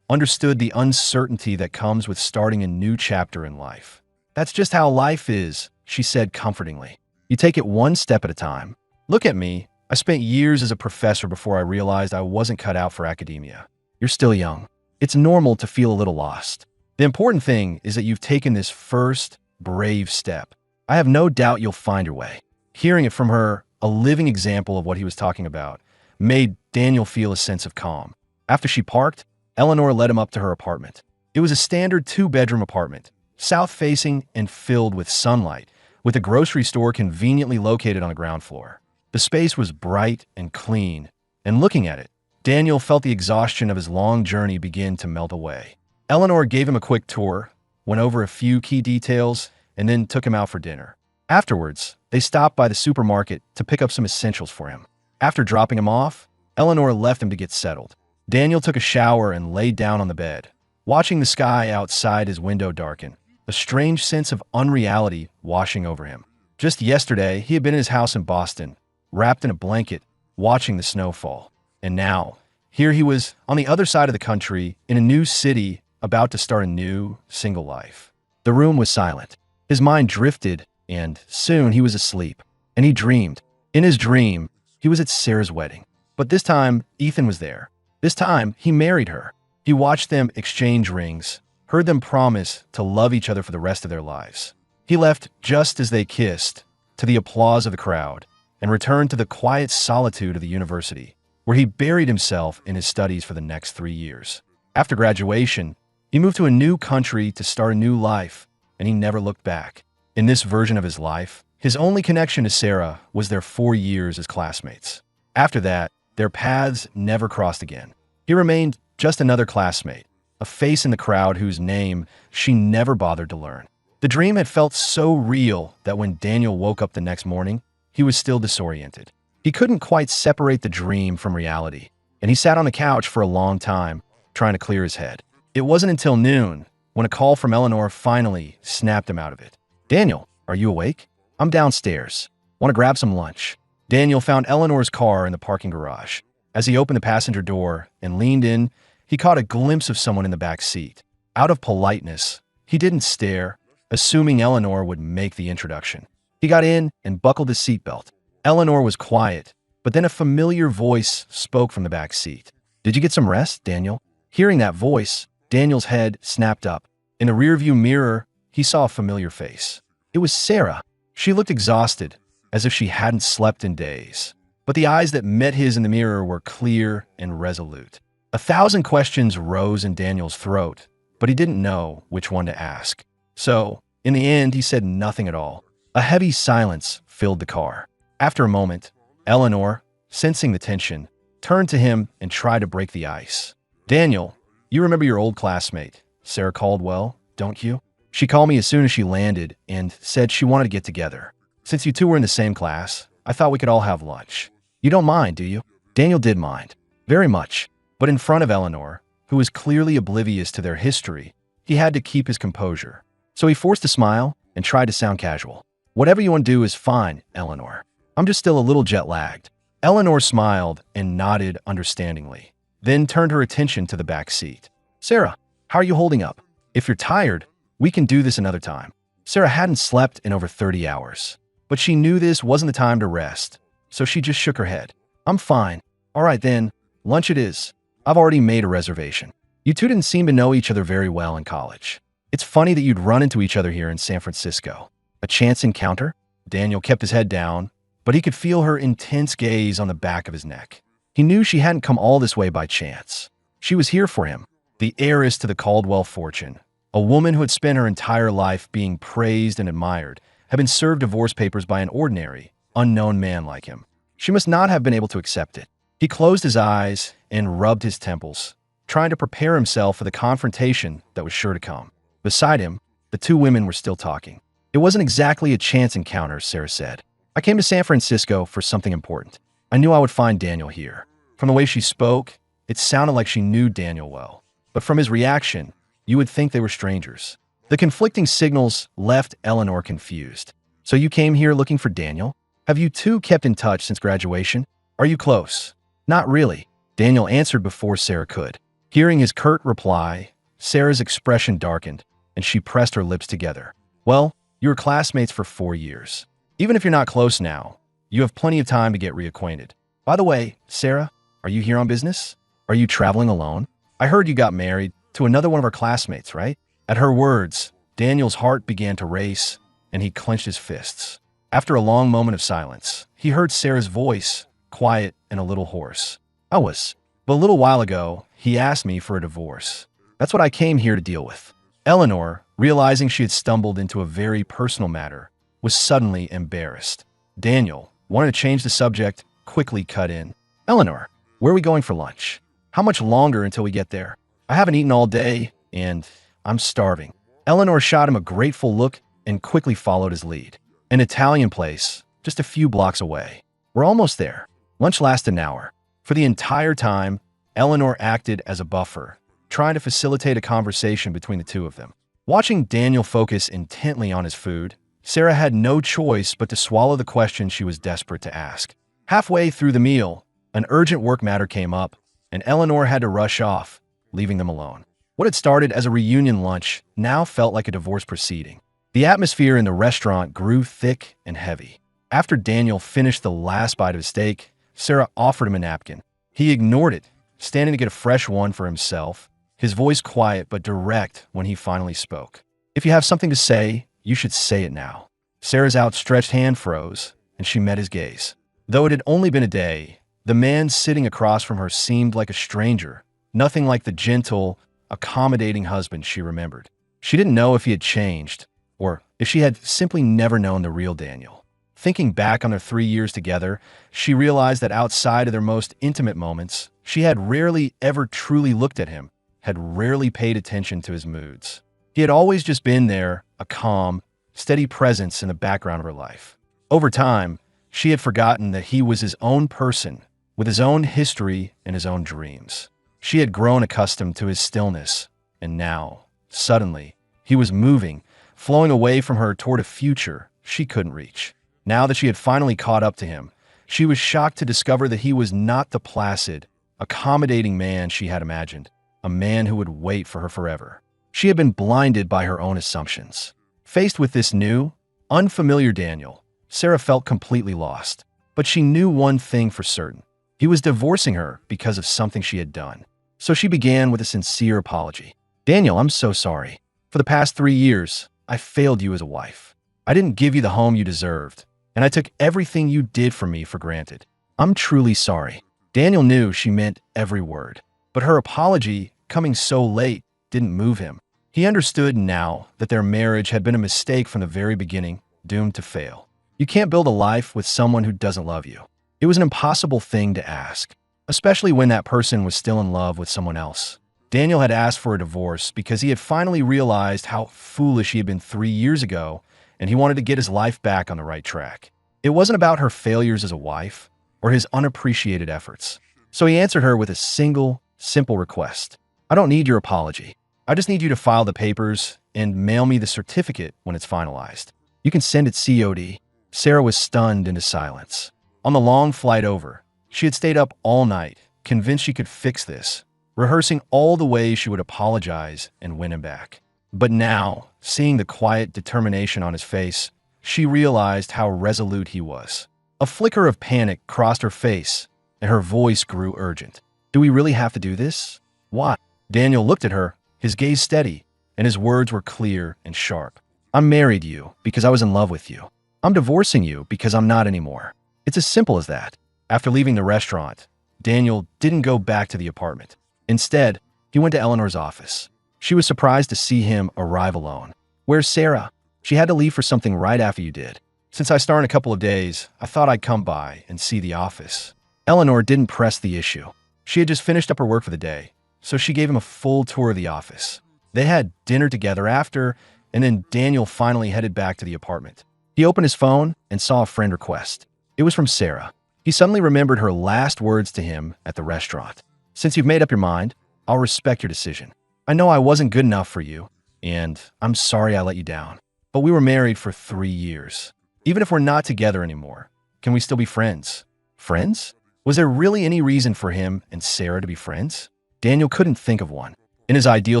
understood the uncertainty that comes with starting a new chapter in life. That's just how life is, she said comfortingly. You take it one step at a time. Look at me. I spent years as a professor before I realized I wasn't cut out for academia. You're still young. It's normal to feel a little lost. The important thing is that you've taken this first, brave step. I have no doubt you'll find your way. Hearing it from her, a living example of what he was talking about, made Daniel feel a sense of calm. After she parked, Eleanor led him up to her apartment. It was a standard 2-bedroom apartment, south-facing and filled with sunlight, with a grocery store conveniently located on the ground floor. The space was bright and clean, and looking at it, Daniel felt the exhaustion of his long journey begin to melt away. Eleanor gave him a quick tour, went over a few key details, and then took him out for dinner. Afterwards, they stopped by the supermarket to pick up some essentials for him. After dropping him off, Eleanor left him to get settled. Daniel took a shower and laid down on the bed, watching the sky outside his window darken, a strange sense of unreality washing over him. Just yesterday, he had been in his house in Boston, wrapped in a blanket, watching the snow fall. And now, here he was on the other side of the country, in a new city, about to start a new, single life. The room was silent. His mind drifted, and soon he was asleep. And he dreamed. In his dream, he was at Sarah's wedding. But this time, Ethan was there. This time, he married her. He watched them exchange rings, heard them promise to love each other for the rest of their lives. He left just as they kissed, to the applause of the crowd, and returned to the quiet solitude of the university, where he buried himself in his studies for the next 3 years. After graduation, he moved to a new country to start a new life, and he never looked back. In this version of his life, his only connection to Sarah was their 4 years as classmates. After that, their paths never crossed again. He remained just another classmate, a face in the crowd whose name she never bothered to learn. The dream had felt so real that when Daniel woke up the next morning, he was still disoriented. He couldn't quite separate the dream from reality, and he sat on the couch for a long time, trying to clear his head. It wasn't until noon, when a call from Eleanor finally snapped him out of it. "Daniel, are you awake? I'm downstairs. Want to grab some lunch?" Daniel found Eleanor's car in the parking garage. As he opened the passenger door and leaned in, he caught a glimpse of someone in the back seat. Out of politeness, he didn't stare, assuming Eleanor would make the introduction. He got in and buckled his seatbelt. Eleanor was quiet, but then a familiar voice spoke from the back seat. "Did you get some rest, Daniel?" Hearing that voice, Daniel's head snapped up. In the rearview mirror, he saw a familiar face. It was Sarah. She looked exhausted, as if she hadn't slept in days. But the eyes that met his in the mirror were clear and resolute. 1,000 questions rose in Daniel's throat, but he didn't know which one to ask. So, in the end, he said nothing at all. A heavy silence filled the car. After a moment, Eleanor, sensing the tension, turned to him and tried to break the ice. "Daniel, you remember your old classmate, Sarah Caldwell, don't you? She called me as soon as she landed and said she wanted to get together. Since you two were in the same class, I thought we could all have lunch. You don't mind, do you?" Daniel did mind. Very much. But in front of Eleanor, who was clearly oblivious to their history, he had to keep his composure. So he forced a smile and tried to sound casual. "Whatever you want to do is fine, Eleanor. I'm just still a little jet-lagged." Eleanor smiled and nodded understandingly, then turned her attention to the back seat. "Sarah, how are you holding up? If you're tired, we can do this another time." Sarah hadn't slept in over 30 hours, but she knew this wasn't the time to rest, so she just shook her head. "I'm fine. All right then, lunch it is. I've already made a reservation. You two didn't seem to know each other very well in college. It's funny that you'd run into each other here in San Francisco. A chance encounter?" Daniel kept his head down, but he could feel her intense gaze on the back of his neck. He knew she hadn't come all this way by chance. She was here for him, the heiress to the Caldwell fortune, a woman who had spent her entire life being praised and admired, had been served divorce papers by an ordinary, unknown man like him. She must not have been able to accept it. He closed his eyes and rubbed his temples, trying to prepare himself for the confrontation that was sure to come. Beside him, the two women were still talking. "It wasn't exactly a chance encounter," Sarah said. "I came to San Francisco for something important. I knew I would find Daniel here." From the way she spoke, it sounded like she knew Daniel well. But from his reaction, you would think they were strangers. The conflicting signals left Eleanor confused. So you came here looking for Daniel? Have you two kept in touch since graduation? Are you close? Not really, Daniel answered before Sarah could. Hearing his curt reply, Sarah's expression darkened, and she pressed her lips together. Well, you were classmates for 4 years. Even if you're not close now, you have plenty of time to get reacquainted. By the way, Sarah, are you here on business? Are you traveling alone? I heard you got married to another one of our classmates, right? At her words, Daniel's heart began to race, and he clenched his fists. After a long moment of silence, he heard Sarah's voice, quiet and a little hoarse. But a little while ago, he asked me for a divorce. That's what I came here to deal with. Eleanor, realizing she had stumbled into a very personal matter, was suddenly embarrassed. Daniel, wanting to change the subject, quickly cut in. Eleanor, where are we going for lunch? How much longer until we get there? I haven't eaten all day, and I'm starving. Eleanor shot him a grateful look and quickly followed his lead. An Italian place, just a few blocks away. We're almost there. Lunch lasted an hour. For the entire time, Eleanor acted as a buffer, trying to facilitate a conversation between the two of them. Watching Daniel focus intently on his food, Sarah had no choice but to swallow the question she was desperate to ask. Halfway through the meal, an urgent work matter came up, and Eleanor had to rush off, leaving them alone. What had started as a reunion lunch now felt like a divorce proceeding. The atmosphere in the restaurant grew thick and heavy. After Daniel finished the last bite of his steak, Sarah offered him a napkin. He ignored it, standing to get a fresh one for himself, his voice quiet but direct when he finally spoke. If you have something to say, you should say it now. Sarah's outstretched hand froze, and she met his gaze. Though it had only been a day, the man sitting across from her seemed like a stranger, nothing like the gentle, accommodating husband she remembered. She didn't know if he had changed, or if she had simply never known the real Daniel. Thinking back on their 3 years together, she realized that outside of their most intimate moments, she had rarely ever truly looked at him, had rarely paid attention to his moods. He had always just been there, a calm, steady presence in the background of her life. Over time, she had forgotten that he was his own person, with his own history and his own dreams. She had grown accustomed to his stillness, and now, suddenly, he was moving, flowing away from her toward a future she couldn't reach. Now that she had finally caught up to him, she was shocked to discover that he was not the placid, accommodating man she had imagined, a man who would wait for her forever. She had been blinded by her own assumptions. Faced with this new, unfamiliar Daniel, Sarah felt completely lost. But she knew one thing for certain. He was divorcing her because of something she had done. So she began with a sincere apology. Daniel, I'm so sorry. For the past 3 years, I failed you as a wife. I didn't give you the home you deserved, and I took everything you did for me for granted. I'm truly sorry. Daniel knew she meant every word, but her apology, coming so late, didn't move him. He understood now that their marriage had been a mistake from the very beginning, doomed to fail. You can't build a life with someone who doesn't love you. It was an impossible thing to ask, especially when that person was still in love with someone else. Daniel had asked for a divorce because he had finally realized how foolish he had been 3 years ago, and he wanted to get his life back on the right track. It wasn't about her failures as a wife or his unappreciated efforts. So he answered her with a single, simple request. I don't need your apology. I just need you to file the papers and mail me the certificate when it's finalized. You can send it COD. Sarah was stunned into silence. On the long flight over, she had stayed up all night, convinced she could fix this, rehearsing all the ways she would apologize and win him back. But now, seeing the quiet determination on his face, she realized how resolute he was. A flicker of panic crossed her face, and her voice grew urgent. Do we really have to do this? Why? Daniel looked at her, his gaze steady, and his words were clear and sharp. I married you because I was in love with you. I'm divorcing you because I'm not anymore. It's as simple as that. After leaving the restaurant, Daniel didn't go back to the apartment. Instead, he went to Eleanor's office. She was surprised to see him arrive alone. Where's Sarah? She had to leave for something right after you did. Since I start in a couple of days, I thought I'd come by and see the office. Eleanor didn't press the issue. She had just finished up her work for the day, so she gave him a full tour of the office. They had dinner together after, and then Daniel finally headed back to the apartment. He opened his phone and saw a friend request. It was from Sarah. He suddenly remembered her last words to him at the restaurant. Since you've made up your mind, I'll respect your decision. I know I wasn't good enough for you, and I'm sorry I let you down. But we were married for 3 years. Even if we're not together anymore, can we still be friends? Friends? Was there really any reason for him and Sarah to be friends? Daniel couldn't think of one. In his ideal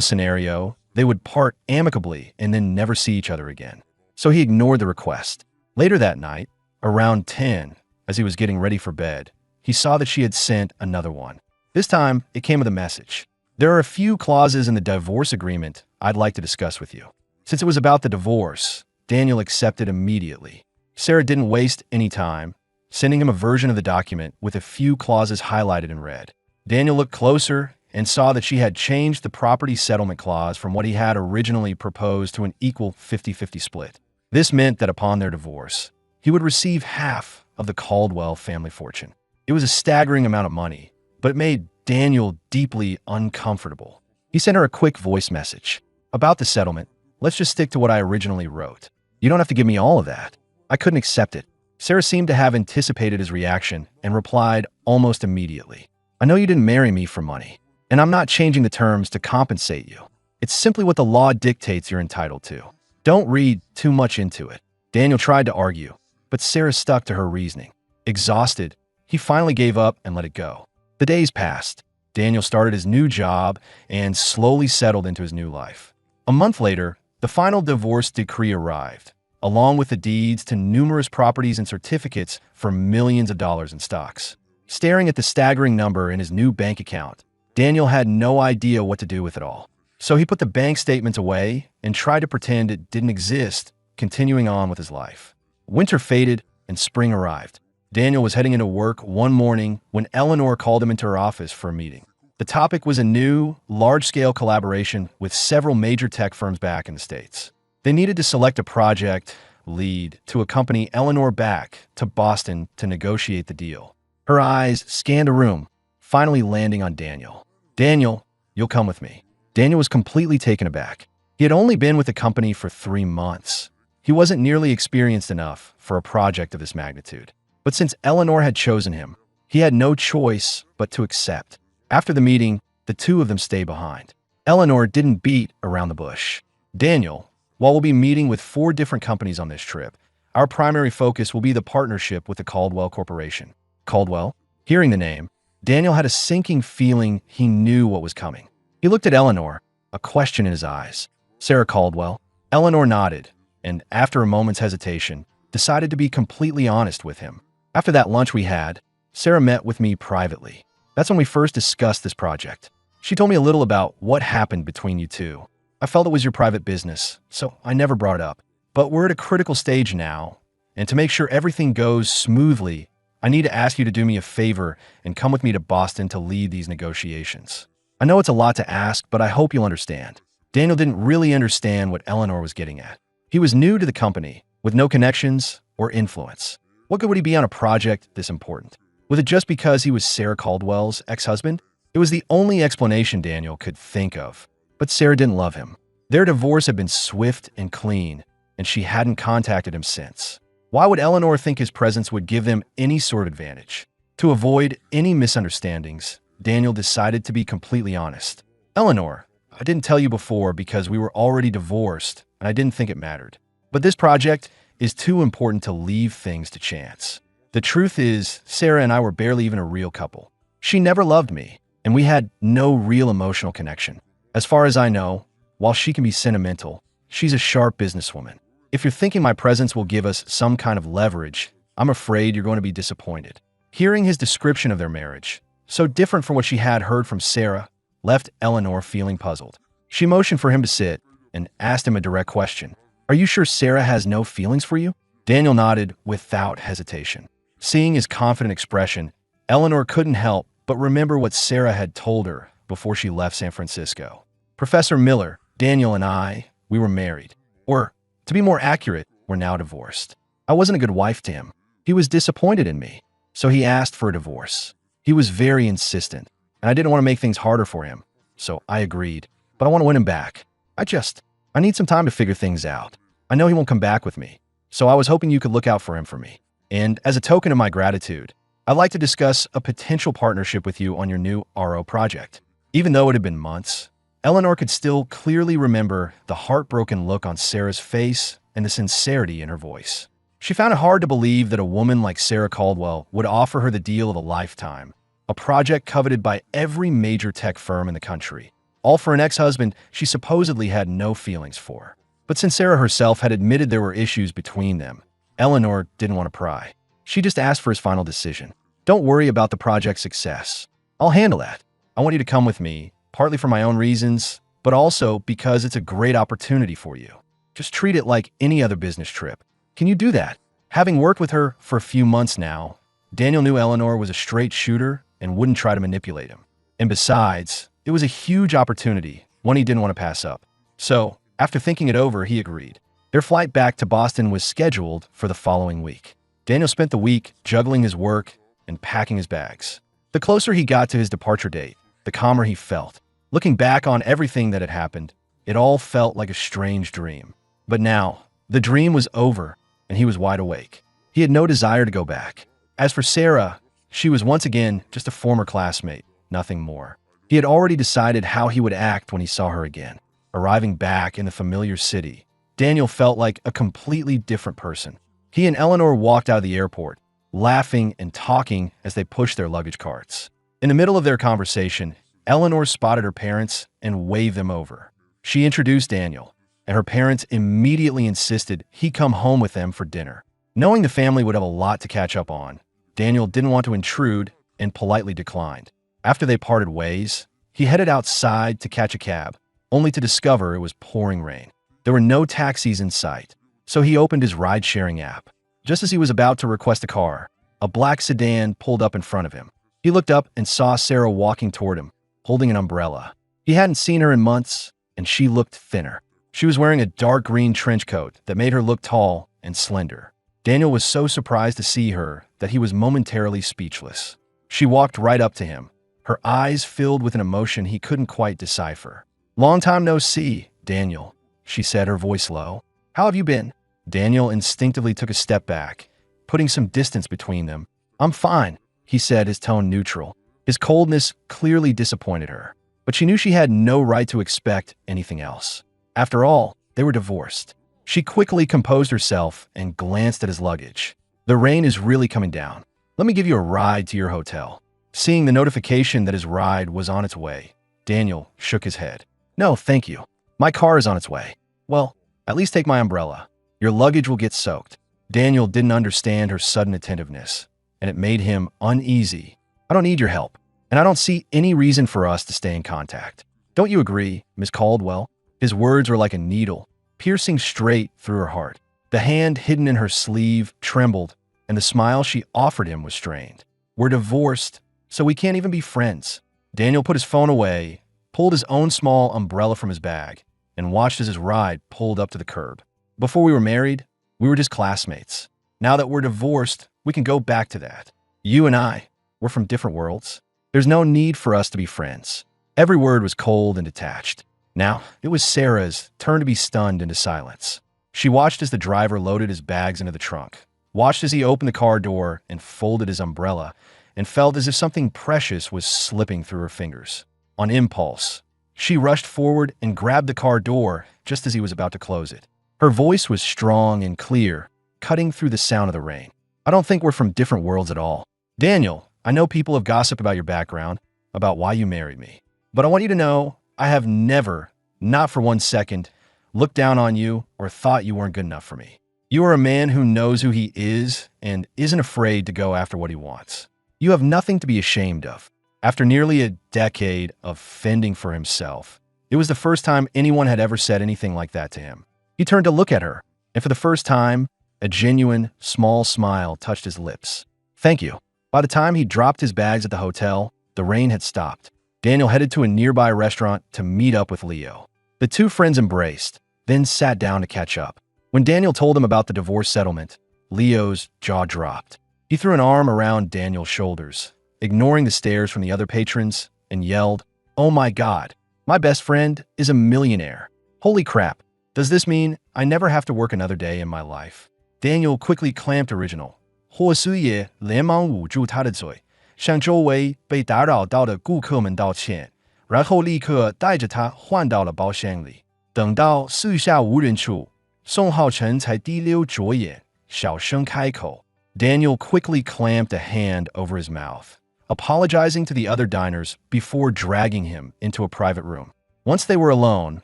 scenario, they would part amicably and then never see each other again. So he ignored the request. Later that night, around 10, as he was getting ready for bed, he saw that she had sent another one. This time, it came with a message. There are a few clauses in the divorce agreement I'd like to discuss with you. Since it was about the divorce, Daniel accepted immediately. Sarah didn't waste any time, sending him a version of the document with a few clauses highlighted in red. Daniel looked closer and saw that she had changed the property settlement clause from what he had originally proposed to an equal 50-50 split. This meant that upon their divorce, he would receive half of the Caldwell family fortune. It was a staggering amount of money, but it made Daniel deeply uncomfortable. He sent her a quick voice message. About the settlement, let's just stick to what I originally wrote. You don't have to give me all of that. I couldn't accept it. Sarah seemed to have anticipated his reaction and replied almost immediately. I know you didn't marry me for money, and I'm not changing the terms to compensate you. It's simply what the law dictates you're entitled to. Don't read too much into it. Daniel tried to argue, but Sarah stuck to her reasoning. Exhausted, he finally gave up and let it go. The days passed. Daniel started his new job and slowly settled into his new life. A month later, the final divorce decree arrived, along with the deeds to numerous properties and certificates for millions of dollars in stocks. Staring at the staggering number in his new bank account, Daniel had no idea what to do with it all. So he put the bank statements away and tried to pretend it didn't exist, continuing on with his life. Winter faded and spring arrived. Daniel was heading into work one morning when Eleanor called him into her office for a meeting. The topic was a new, large-scale collaboration with several major tech firms back in the States. They needed to select a project lead to accompany Eleanor back to Boston to negotiate the deal. Her eyes scanned the room, finally landing on Daniel. Daniel, you'll come with me. Daniel was completely taken aback. He had only been with the company for 3 months. He wasn't nearly experienced enough for a project of this magnitude. But since Eleanor had chosen him, he had no choice but to accept. After the meeting, the two of them stayed behind. Eleanor didn't beat around the bush. Daniel, while we'll be meeting with 4 different companies on this trip, our primary focus will be the partnership with the Caldwell Corporation. Caldwell? Hearing the name, Daniel had a sinking feeling he knew what was coming. He looked at Eleanor, a question in his eyes. Sarah Caldwell? Eleanor nodded, and after a moment's hesitation, decided to be completely honest with him. After that lunch we had, Sarah met with me privately. That's when we first discussed this project. She told me a little about what happened between you two. I felt it was your private business, so I never brought it up. But we're at a critical stage now, and to make sure everything goes smoothly, I need to ask you to do me a favor and come with me to Boston to lead these negotiations. I know it's a lot to ask, but I hope you'll understand. Daniel didn't really understand what Eleanor was getting at. He was new to the company, with no connections or influence. What good would he be on a project this important? Was it just because he was Sarah Caldwell's ex-husband? It was the only explanation Daniel could think of. But Sarah didn't love him. Their divorce had been swift and clean, and she hadn't contacted him since. Why would Eleanor think his presence would give them any sort of advantage? To avoid any misunderstandings, Daniel decided to be completely honest. Eleanor, I didn't tell you before because we were already divorced, and I didn't think it mattered. But this project is too important to leave things to chance. The truth is, Sarah and I were barely even a real couple. She never loved me, and we had no real emotional connection. As far as I know, while she can be sentimental, she's a sharp businesswoman. If you're thinking my presence will give us some kind of leverage, I'm afraid you're going to be disappointed. Hearing his description of their marriage, so different from what she had heard from Sarah, left Eleanor feeling puzzled. She motioned for him to sit and asked him a direct question. Are you sure Sarah has no feelings for you? Daniel nodded without hesitation. Seeing his confident expression, Eleanor couldn't help but remember what Sarah had told her before she left San Francisco. Professor Miller, Daniel and I, we were married. Or, to be more accurate, we're now divorced. I wasn't a good wife to him. He was disappointed in me, so he asked for a divorce. He was very insistent, and I didn't want to make things harder for him, so I agreed. But I want to win him back. I need some time to figure things out. I know he won't come back with me, so I was hoping you could look out for him for me. And as a token of my gratitude, I'd like to discuss a potential partnership with you on your new RO project. Even though it had been months, Eleanor could still clearly remember the heartbroken look on Sarah's face and the sincerity in her voice. She found it hard to believe that a woman like Sarah Caldwell would offer her the deal of a lifetime, a project coveted by every major tech firm in the country, all for an ex-husband she supposedly had no feelings for. But since Sarah herself had admitted there were issues between them, Eleanor didn't want to pry. She just asked for his final decision. "Don't worry about the project's success. I'll handle that. I want you to come with me, partly for my own reasons, but also because it's a great opportunity for you. Just treat it like any other business trip. Can you do that?" Having worked with her for a few months now, Daniel knew Eleanor was a straight shooter and wouldn't try to manipulate him. And besides, it was a huge opportunity, one he didn't want to pass up. So, after thinking it over, he agreed. Their flight back to Boston was scheduled for the following week. Daniel spent the week juggling his work and packing his bags. The closer he got to his departure date, the calmer he felt. Looking back on everything that had happened, it all felt like a strange dream. But now, the dream was over, and he was wide awake. He had no desire to go back. As for Sarah, she was once again just a former classmate, nothing more. He had already decided how he would act when he saw her again. Arriving back in the familiar city, Daniel felt like a completely different person. He and Eleanor walked out of the airport, laughing and talking as they pushed their luggage carts. In the middle of their conversation, Eleanor spotted her parents and waved them over. She introduced Daniel, and her parents immediately insisted he come home with them for dinner. Knowing the family would have a lot to catch up on, Daniel didn't want to intrude and politely declined. After they parted ways, he headed outside to catch a cab, only to discover it was pouring rain. There were no taxis in sight, so he opened his ride-sharing app. Just as he was about to request a car, a black sedan pulled up in front of him. He looked up and saw Sarah walking toward him, holding an umbrella. He hadn't seen her in months, and she looked thinner. She was wearing a dark green trench coat that made her look tall and slender. Daniel was so surprised to see her that he was momentarily speechless. She walked right up to him, her eyes filled with an emotion he couldn't quite decipher. "Long time no see, Daniel," she said, her voice low. "How have you been?" Daniel instinctively took a step back, putting some distance between them. "I'm fine," he said, his tone neutral. His coldness clearly disappointed her, but she knew she had no right to expect anything else. After all, they were divorced. She quickly composed herself and glanced at his luggage. "The rain is really coming down. Let me give you a ride to your hotel." Seeing the notification that his ride was on its way, Daniel shook his head. "No, thank you. My car is on its way." "Well, at least take my umbrella. Your luggage will get soaked." Daniel didn't understand her sudden attentiveness, and it made him uneasy. "I don't need your help, and I don't see any reason for us to stay in contact. Don't you agree, Miss Caldwell?" His words were like a needle, piercing straight through her heart. The hand hidden in her sleeve trembled, and the smile she offered him was strained. "We're divorced, so we can't even be friends." Daniel put his phone away, pulled his own small umbrella from his bag, and watched as his ride pulled up to the curb. "Before we were married, we were just classmates. Now that we're divorced, we can go back to that. You and I, we're from different worlds. There's no need for us to be friends." Every word was cold and detached. Now, it was Sarah's turn to be stunned into silence. She watched as the driver loaded his bags into the trunk, watched as he opened the car door and folded his umbrella, and felt as if something precious was slipping through her fingers. On impulse, she rushed forward and grabbed the car door just as he was about to close it. Her voice was strong and clear, cutting through the sound of the rain. "I don't think we're from different worlds at all. Daniel, I know people have gossiped about your background, about why you married me. But I want you to know I have never, not for 1 second, looked down on you or thought you weren't good enough for me. You are a man who knows who he is and isn't afraid to go after what he wants. You have nothing to be ashamed of." After nearly a decade of fending for himself, it was the first time anyone had ever said anything like that to him. He turned to look at her, and for the first time, a genuine, small smile touched his lips. "Thank you." By the time he dropped his bags at the hotel, the rain had stopped. Daniel headed to a nearby restaurant to meet up with Leo. The two friends embraced, then sat down to catch up. When Daniel told him about the divorce settlement, Leo's jaw dropped. He threw an arm around Daniel's shoulders, ignoring the stares from the other patrons, and yelled, "Oh my God, my best friend is a millionaire. Holy crap, does this mean I never have to work another day in my life?" Daniel quickly clamped original. 霍思也连忙捂住他的嘴，向周围被打扰到的顾客们道歉。然后立刻带着他换到了包厢里。等到四下无人处，宋浩辰才滴溜着眼，小声开口。Daniel quickly clamped a hand over his mouth, apologizing to the other diners before dragging him into a private room. Once they were alone,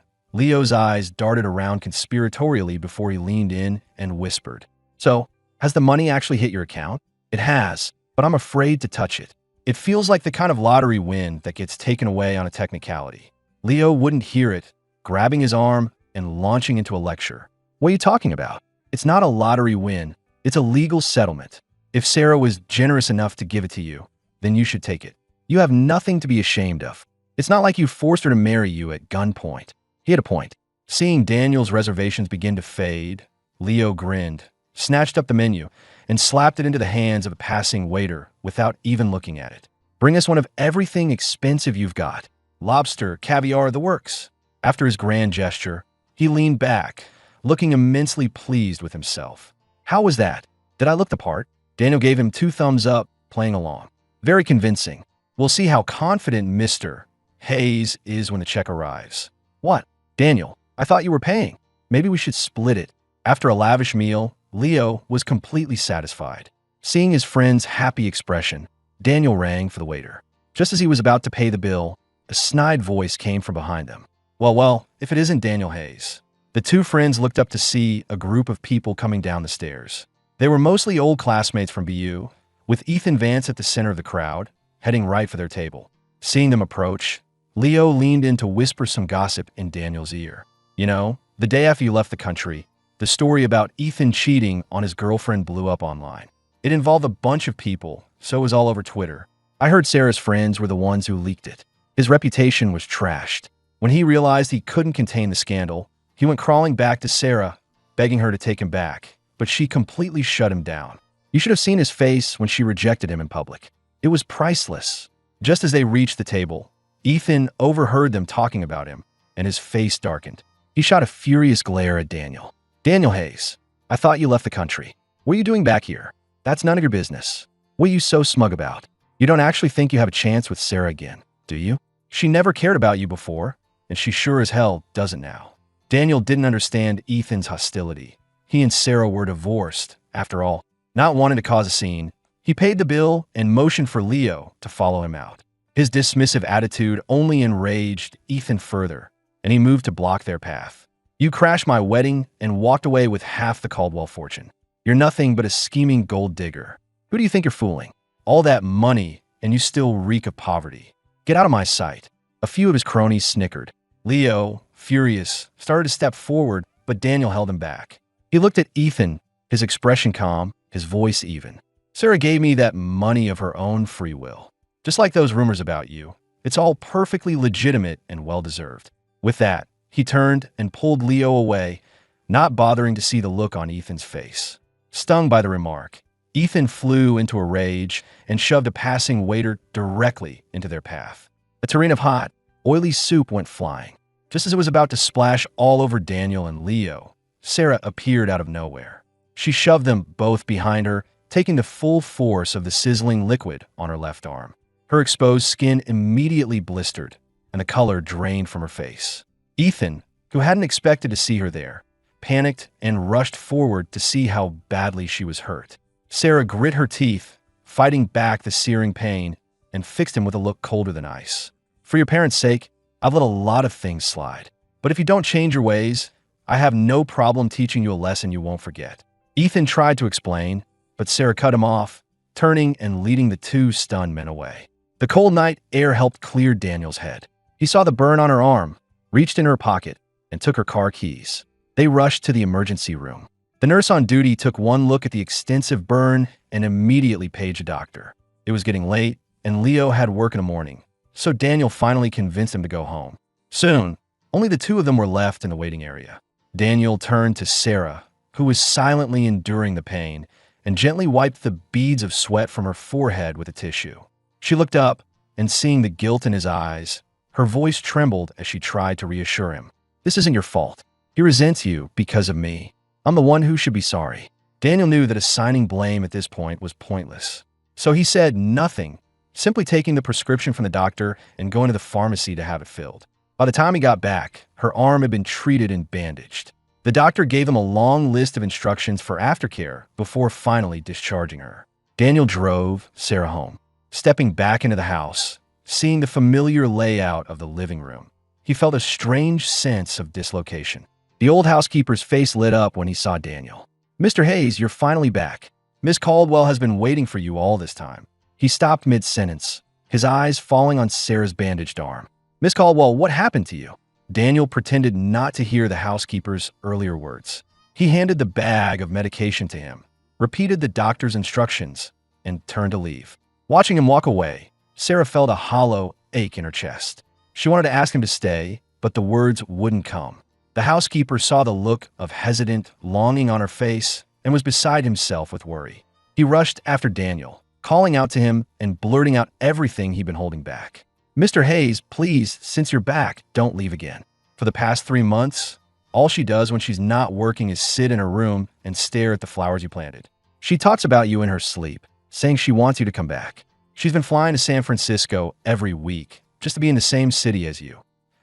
Leo's eyes darted around conspiratorially before he leaned in and whispered, "So, has the money actually hit your account?" "It has, but I'm afraid to touch it. It feels like the kind of lottery win that gets taken away on a technicality." Leo wouldn't hear it, grabbing his arm and launching into a lecture. "What are you talking about? It's not a lottery win. It's a legal settlement. If Sarah was generous enough to give it to you, then you should take it. You have nothing to be ashamed of. It's not like you forced her to marry you at gunpoint." He had a point. Seeing Daniel's reservations begin to fade, Leo grinned, snatched up the menu, and slapped it into the hands of a passing waiter without even looking at it. "Bring us one of everything expensive you've got. Lobster, caviar, the works." After his grand gesture, he leaned back, looking immensely pleased with himself. "How was that? Did I look the part?" Daniel gave him 2 thumbs up, playing along. "Very convincing. We'll see how confident Mr. Hayes is when the check arrives." "What? Daniel, I thought you were paying. Maybe we should split it." After a lavish meal, Leo was completely satisfied. Seeing his friend's happy expression, Daniel rang for the waiter. Just as he was about to pay the bill, a snide voice came from behind them. Well, if it isn't Daniel Hayes." The 2 friends looked up to see a group of people coming down the stairs. They were mostly old classmates from BU, with Ethan Vance at the center of the crowd, heading right for their table. Seeing them approach, Leo leaned in to whisper some gossip in Daniel's ear. "You know, the day after you left the country, the story about Ethan cheating on his girlfriend blew up online. It involved a bunch of people, so it was all over Twitter. I heard Sarah's friends were the ones who leaked it. His reputation was trashed. When he realized he couldn't contain the scandal, he went crawling back to Sarah, begging her to take him back, but she completely shut him down. You should have seen his face when she rejected him in public. It was priceless." Just as they reached the table, Ethan overheard them talking about him, and his face darkened. He shot a furious glare at Daniel. "Daniel Hayes, I thought you left the country. What are you doing back here? That's none of your business. What are you so smug about? You don't actually think you have a chance with Sarah again, do you? She never cared about you before, and she sure as hell doesn't now." Daniel didn't understand Ethan's hostility. He and Sarah were divorced, after all. Not wanting to cause a scene, he paid the bill and motioned for Leo to follow him out. His dismissive attitude only enraged Ethan further, and he moved to block their path. "You crashed my wedding and walked away with half the Caldwell fortune. You're nothing but a scheming gold digger. Who do you think you're fooling? All that money, and you still reek of poverty. Get out of my sight." A few of his cronies snickered. Leo, furious, started to step forward, but Daniel held him back. He looked at Ethan, his expression calm, his voice even. "Sarah gave me that money of her own free will. Just like those rumors about you. It's all perfectly legitimate and well-deserved." With that, he turned and pulled Leo away, not bothering to see the look on Ethan's face. Stung by the remark, Ethan flew into a rage and shoved a passing waiter directly into their path. A tureen of hot, oily soup went flying. Just as it was about to splash all over Daniel and Leo, Sarah appeared out of nowhere. She shoved them both behind her, taking the full force of the sizzling liquid on her left arm. Her exposed skin immediately blistered, and the color drained from her face. Ethan, who hadn't expected to see her there, panicked and rushed forward to see how badly she was hurt. Sarah grit her teeth, fighting back the searing pain, and fixed him with a look colder than ice. "For your parents' sake, I've let a lot of things slide. But if you don't change your ways, I have no problem teaching you a lesson you won't forget." Ethan tried to explain, but Sarah cut him off, turning and leading the 2 stunned men away. The cold night air helped clear Daniel's head. He saw the burn on her arm, reached in her pocket, and took her car keys. They rushed to the emergency room. The nurse on duty took one look at the extensive burn and immediately paged a doctor. It was getting late, and Leo had work in the morning, so Daniel finally convinced him to go home. Soon, only the 2 of them were left in the waiting area. Daniel turned to Sarah, who was silently enduring the pain, and gently wiped the beads of sweat from her forehead with a tissue. She looked up, and seeing the guilt in his eyes, her voice trembled as she tried to reassure him. "This isn't your fault. He resents you because of me. I'm the one who should be sorry." Daniel knew that assigning blame at this point was pointless, so he said nothing simply taking the prescription from the doctor and going to the pharmacy to have it filled. By the time he got back, her arm had been treated and bandaged. The doctor gave him a long list of instructions for aftercare before finally discharging her. Daniel drove Sarah home. Stepping back into the house, seeing the familiar layout of the living room, he felt a strange sense of dislocation. The old housekeeper's face lit up when he saw Daniel. "Mr. Hayes, you're finally back. Miss Caldwell has been waiting for you all this time." He stopped mid-sentence, his eyes falling on Sarah's bandaged arm. "Miss Caldwell, what happened to you?" Daniel pretended not to hear the housekeeper's earlier words. He handed the bag of medication to him, repeated the doctor's instructions, and turned to leave. Watching him walk away, Sarah felt a hollow ache in her chest. She wanted to ask him to stay, but the words wouldn't come. The housekeeper saw the look of hesitant longing on her face and was beside himself with worry. He rushed after Daniel, calling out to him and blurting out everything he'd been holding back. "Mr. Hayes, please, since you're back, don't leave again. For the past 3 months, all she does when she's not working is sit in her room and stare at the flowers you planted. She talks about you in her sleep, saying she wants you to come back. She's been flying to San Francisco every week just to be in the same city as you.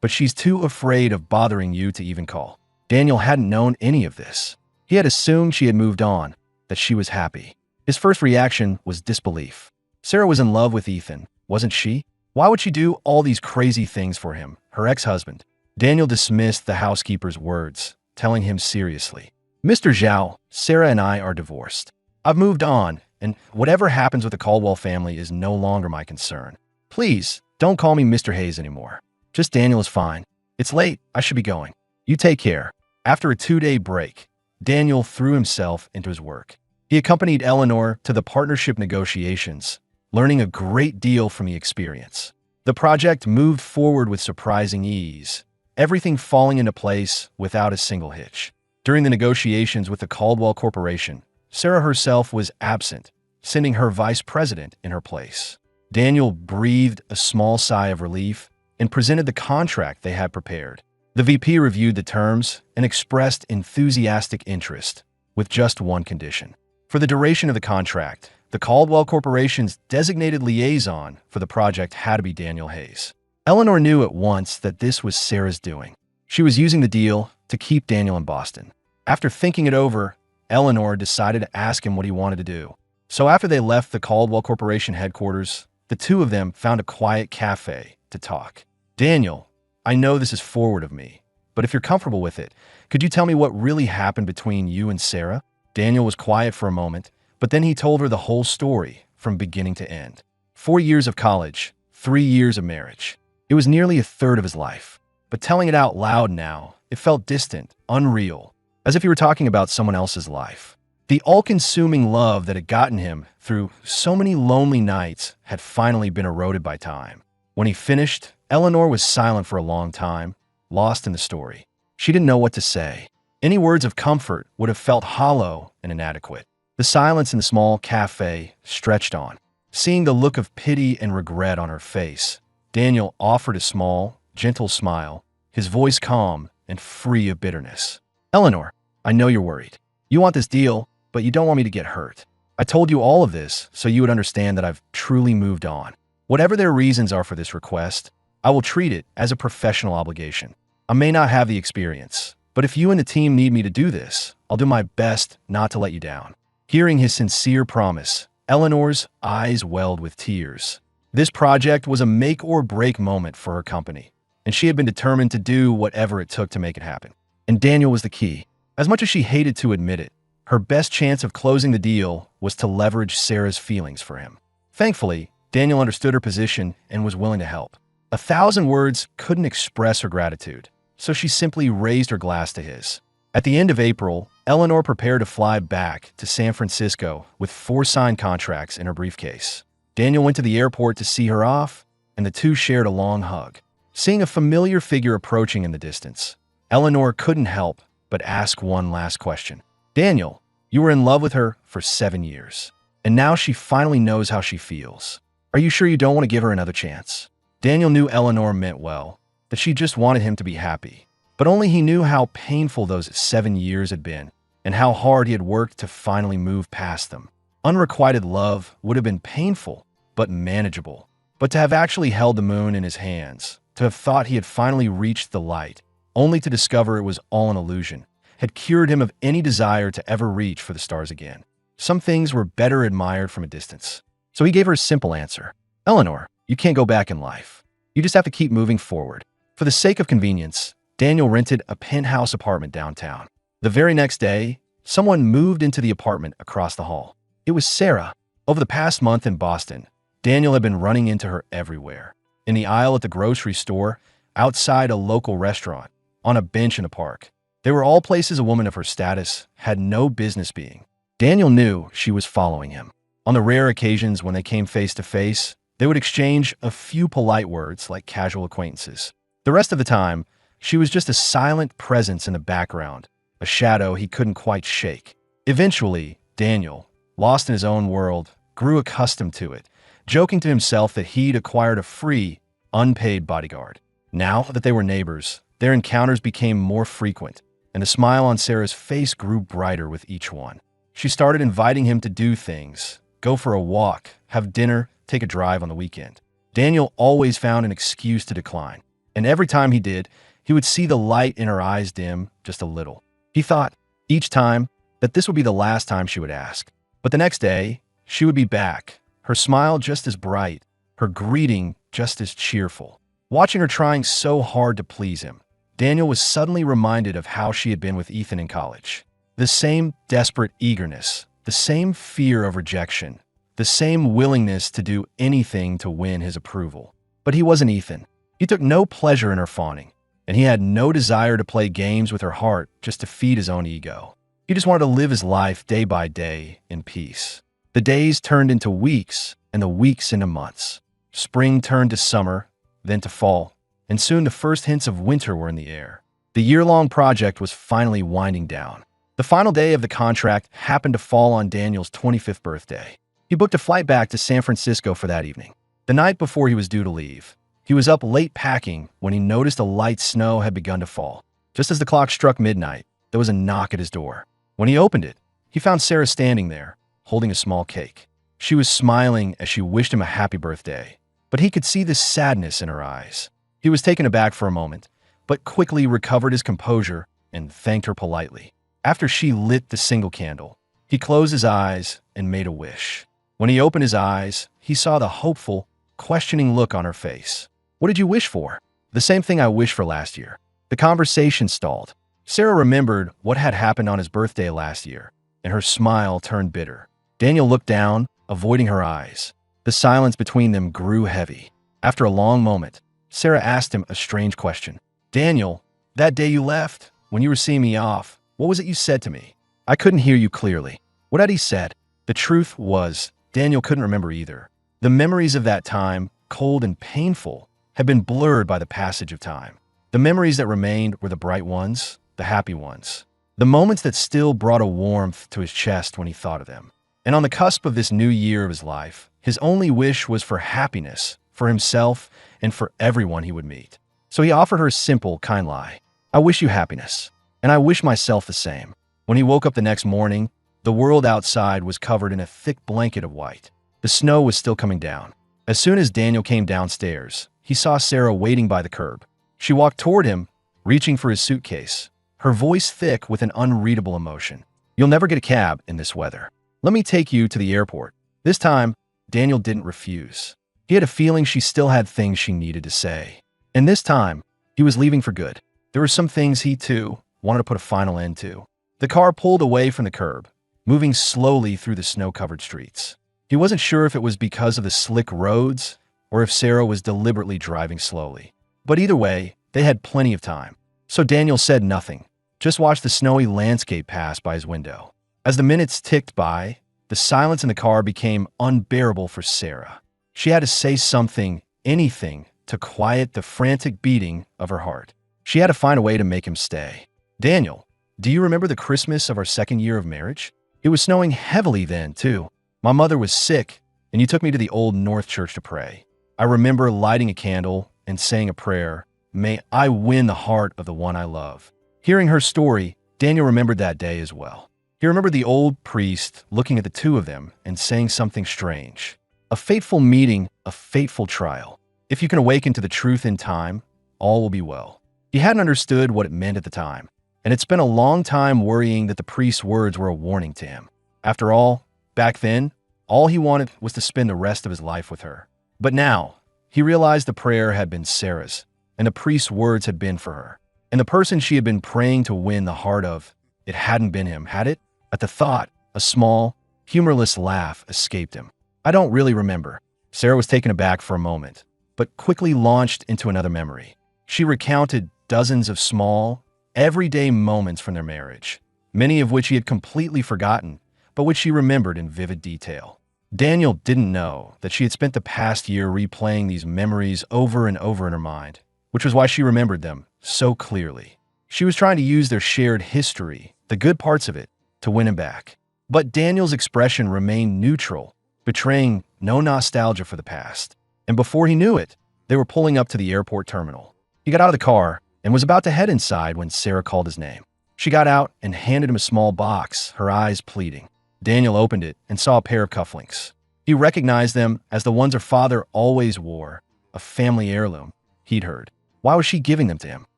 But she's too afraid of bothering you to even call." Daniel hadn't known any of this. He had assumed she had moved on, that she was happy. His first reaction was disbelief. Sarah was in love with Ethan, wasn't she? Why would she do all these crazy things for him, her ex-husband? Daniel dismissed the housekeeper's words, telling him seriously, "Mr. Zhao, Sarah and I are divorced. I've moved on, and whatever happens with the Caldwell family is no longer my concern. Please, don't call me Mr. Hayes anymore. Just Daniel is fine. It's late, I should be going. You take care." After a 2-day break, Daniel threw himself into his work. He accompanied Eleanor to the partnership negotiations, learning a great deal from the experience. The project moved forward with surprising ease, everything falling into place without a single hitch. During the negotiations with the Caldwell Corporation, Sarah herself was absent, sending her vice president in her place. Daniel breathed a small sigh of relief and presented the contract they had prepared. The VP reviewed the terms and expressed enthusiastic interest, with just one condition. For the duration of the contract, the Caldwell Corporation's designated liaison for the project had to be Daniel Hayes. Eleanor knew at once that this was Sarah's doing. She was using the deal to keep Daniel in Boston. After thinking it over, Eleanor decided to ask him what he wanted to do. So after they left the Caldwell Corporation headquarters, the two of them found a quiet cafe to talk. "Daniel, I know this is forward of me, but if you're comfortable with it, could you tell me what really happened between you and Sarah?" Daniel was quiet for a moment, but then he told her the whole story from beginning to end. 4 years of college, 3 years of marriage. It was nearly a third of his life. But telling it out loud now, it felt distant, unreal, as if he were talking about someone else's life. The all-consuming love that had gotten him through so many lonely nights had finally been eroded by time. When he finished, Eleanor was silent for a long time, lost in the story. She didn't know what to say. Any words of comfort would have felt hollow and inadequate. The silence in the small cafe stretched on. Seeing the look of pity and regret on her face, Daniel offered a small, gentle smile, his voice calm and free of bitterness. "Eleanor, I know you're worried. You want this deal, but you don't want me to get hurt. I told you all of this so you would understand that I've truly moved on. Whatever their reasons are for this request, I will treat it as a professional obligation. I may not have the experience, but if you and the team need me to do this, I'll do my best not to let you down." Hearing his sincere promise, Eleanor's eyes welled with tears. This project was a make-or-break moment for her company, and she had been determined to do whatever it took to make it happen. And Daniel was the key. As much as she hated to admit it, her best chance of closing the deal was to leverage Sarah's feelings for him. Thankfully, Daniel understood her position and was willing to help. 1,000 words couldn't express her gratitude, so she simply raised her glass to his. At the end of April, Eleanor prepared to fly back to San Francisco with 4 signed contracts in her briefcase. Daniel went to the airport to see her off, and the two shared a long hug. Seeing a familiar figure approaching in the distance, Eleanor couldn't help but ask one last question. "Daniel, you were in love with her for 7 years, and now she finally knows how she feels. Are you sure you don't want to give her another chance?" Daniel knew Eleanor meant well, that she just wanted him to be happy. But only he knew how painful those 7 years had been, and how hard he had worked to finally move past them. Unrequited love would have been painful, but manageable. But to have actually held the moon in his hands, to have thought he had finally reached the light, only to discover it was all an illusion, had cured him of any desire to ever reach for the stars again. Some things were better admired from a distance. So he gave her a simple answer. Eleanor, you can't go back in life. You just have to keep moving forward. For the sake of convenience, Daniel rented a penthouse apartment downtown. The very next day, someone moved into the apartment across the hall. It was Sarah. Over the past month in Boston, Daniel had been running into her everywhere. In the aisle at the grocery store, outside a local restaurant, on a bench in a park. They were all places a woman of her status had no business being. Daniel knew she was following him. On the rare occasions when they came face to face, they would exchange a few polite words like casual acquaintances. The rest of the time, she was just a silent presence in the background, a shadow he couldn't quite shake. Eventually, Daniel, lost in his own world, grew accustomed to it, joking to himself that he'd acquired a free, unpaid bodyguard. Now that they were neighbors, their encounters became more frequent, and the smile on Sarah's face grew brighter with each one. She started inviting him to do things, go for a walk, have dinner, take a drive on the weekend. Daniel always found an excuse to decline, and every time he did, he would see the light in her eyes dim just a little. He thought, each time, that this would be the last time she would ask. But the next day, she would be back, her smile just as bright, her greeting just as cheerful. Watching her trying so hard to please him, Daniel was suddenly reminded of how she had been with Ethan in college. The same desperate eagerness, the same fear of rejection, the same willingness to do anything to win his approval. But he wasn't Ethan. He took no pleasure in her fawning, and he had no desire to play games with her heart just to feed his own ego. He just wanted to live his life day by day in peace. The days turned into weeks, and the weeks into months. Spring turned to summer, then to fall, and soon the first hints of winter were in the air. The year-long project was finally winding down. The final day of the contract happened to fall on Daniel's 25th birthday. He booked a flight back to San Francisco for that evening. The night before he was due to leave, he was up late packing when he noticed a light snow had begun to fall. Just as the clock struck midnight, there was a knock at his door. When he opened it, he found Sarah standing there, holding a small cake. She was smiling as she wished him a happy birthday, but he could see the sadness in her eyes. He was taken aback for a moment, but quickly recovered his composure and thanked her politely. After she lit the single candle, he closed his eyes and made a wish. When he opened his eyes, he saw the hopeful, questioning look on her face. What did you wish for? The same thing I wished for last year. The conversation stalled. Sarah remembered what had happened on his birthday last year, and her smile turned bitter. Daniel looked down, avoiding her eyes. The silence between them grew heavy. After a long moment, Sarah asked him a strange question. Daniel, that day you left, when you were seeing me off, what was it you said to me? I couldn't hear you clearly. What had he said? The truth was, Daniel couldn't remember either. The memories of that time, cold and painful, had been blurred by the passage of time. The memories that remained were the bright ones, the happy ones, the moments that still brought a warmth to his chest when he thought of them. And on the cusp of this new year of his life, his only wish was for happiness, for himself, and for everyone he would meet. So he offered her a simple, kind lie. I wish you happiness. And I wish myself the same. When he woke up the next morning, the world outside was covered in a thick blanket of white. The snow was still coming down. As soon as Daniel came downstairs, he saw Sarah waiting by the curb. She walked toward him, reaching for his suitcase, her voice thick with an unreadable emotion. You'll never get a cab in this weather. Let me take you to the airport. This time, Daniel didn't refuse. He had a feeling she still had things she needed to say. And this time, he was leaving for good. There were some things he, too, wanted to put a final end to. The car pulled away from the curb, moving slowly through the snow-covered streets. He wasn't sure if it was because of the slick roads or if Sarah was deliberately driving slowly. But either way, they had plenty of time. So Daniel said nothing, just watched the snowy landscape pass by his window. As the minutes ticked by, the silence in the car became unbearable for Sarah. She had to say something, anything, to quiet the frantic beating of her heart. She had to find a way to make him stay. Daniel, do you remember the Christmas of our second year of marriage? It was snowing heavily then, too. My mother was sick, and you took me to the old North Church to pray. I remember lighting a candle and saying a prayer, may I win the heart of the one I love. Hearing her story, Daniel remembered that day as well. He remembered the old priest looking at the two of them and saying something strange. A fateful meeting, a fateful trial. If you can awaken to the truth in time, all will be well. He hadn't understood what it meant at the time, and had spent a long time worrying that the priest's words were a warning to him. After all, back then, all he wanted was to spend the rest of his life with her. But now, he realized the prayer had been Sarah's, and the priest's words had been for her. And the person she had been praying to win the heart of, it hadn't been him, had it? At the thought, a small, humorless laugh escaped him. I don't really remember. Sarah was taken aback for a moment, but quickly launched into another memory. She recounted dozens of small, everyday moments from their marriage, many of which he had completely forgotten, but which she remembered in vivid detail. Daniel didn't know that she had spent the past year replaying these memories over and over in her mind, which was why she remembered them so clearly. She was trying to use their shared history, the good parts of it, to win him back. But Daniel's expression remained neutral, betraying no nostalgia for the past. And before he knew it, they were pulling up to the airport terminal. He got out of the car and was about to head inside when Sarah called his name. She got out and handed him a small box, her eyes pleading. Daniel opened it and saw a pair of cufflinks. He recognized them as the ones her father always wore, a family heirloom he'd heard. Why was she giving them to him?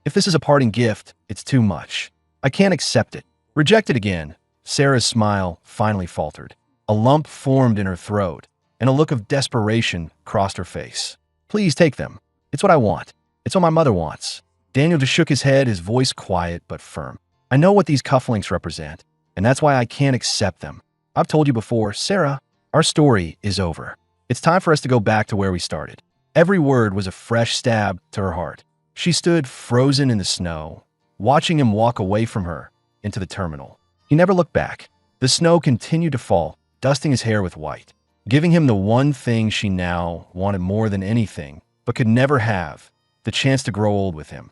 If this is a parting gift, it's too much. I can't accept it. Reject it again. Sarah's smile finally faltered. A lump formed in her throat, and a look of desperation crossed her face. Please take them. It's what I want. It's what my mother wants. Daniel just shook his head, his voice quiet but firm. I know what these cufflinks represent, and that's why I can't accept them. I've told you before, Sarah, our story is over. It's time for us to go back to where we started. Every word was a fresh stab to her heart. She stood frozen in the snow, watching him walk away from her into the terminal. He never looked back. The snow continued to fall, dusting his hair with white, giving him the one thing she now wanted more than anything, but could never have, the chance to grow old with him.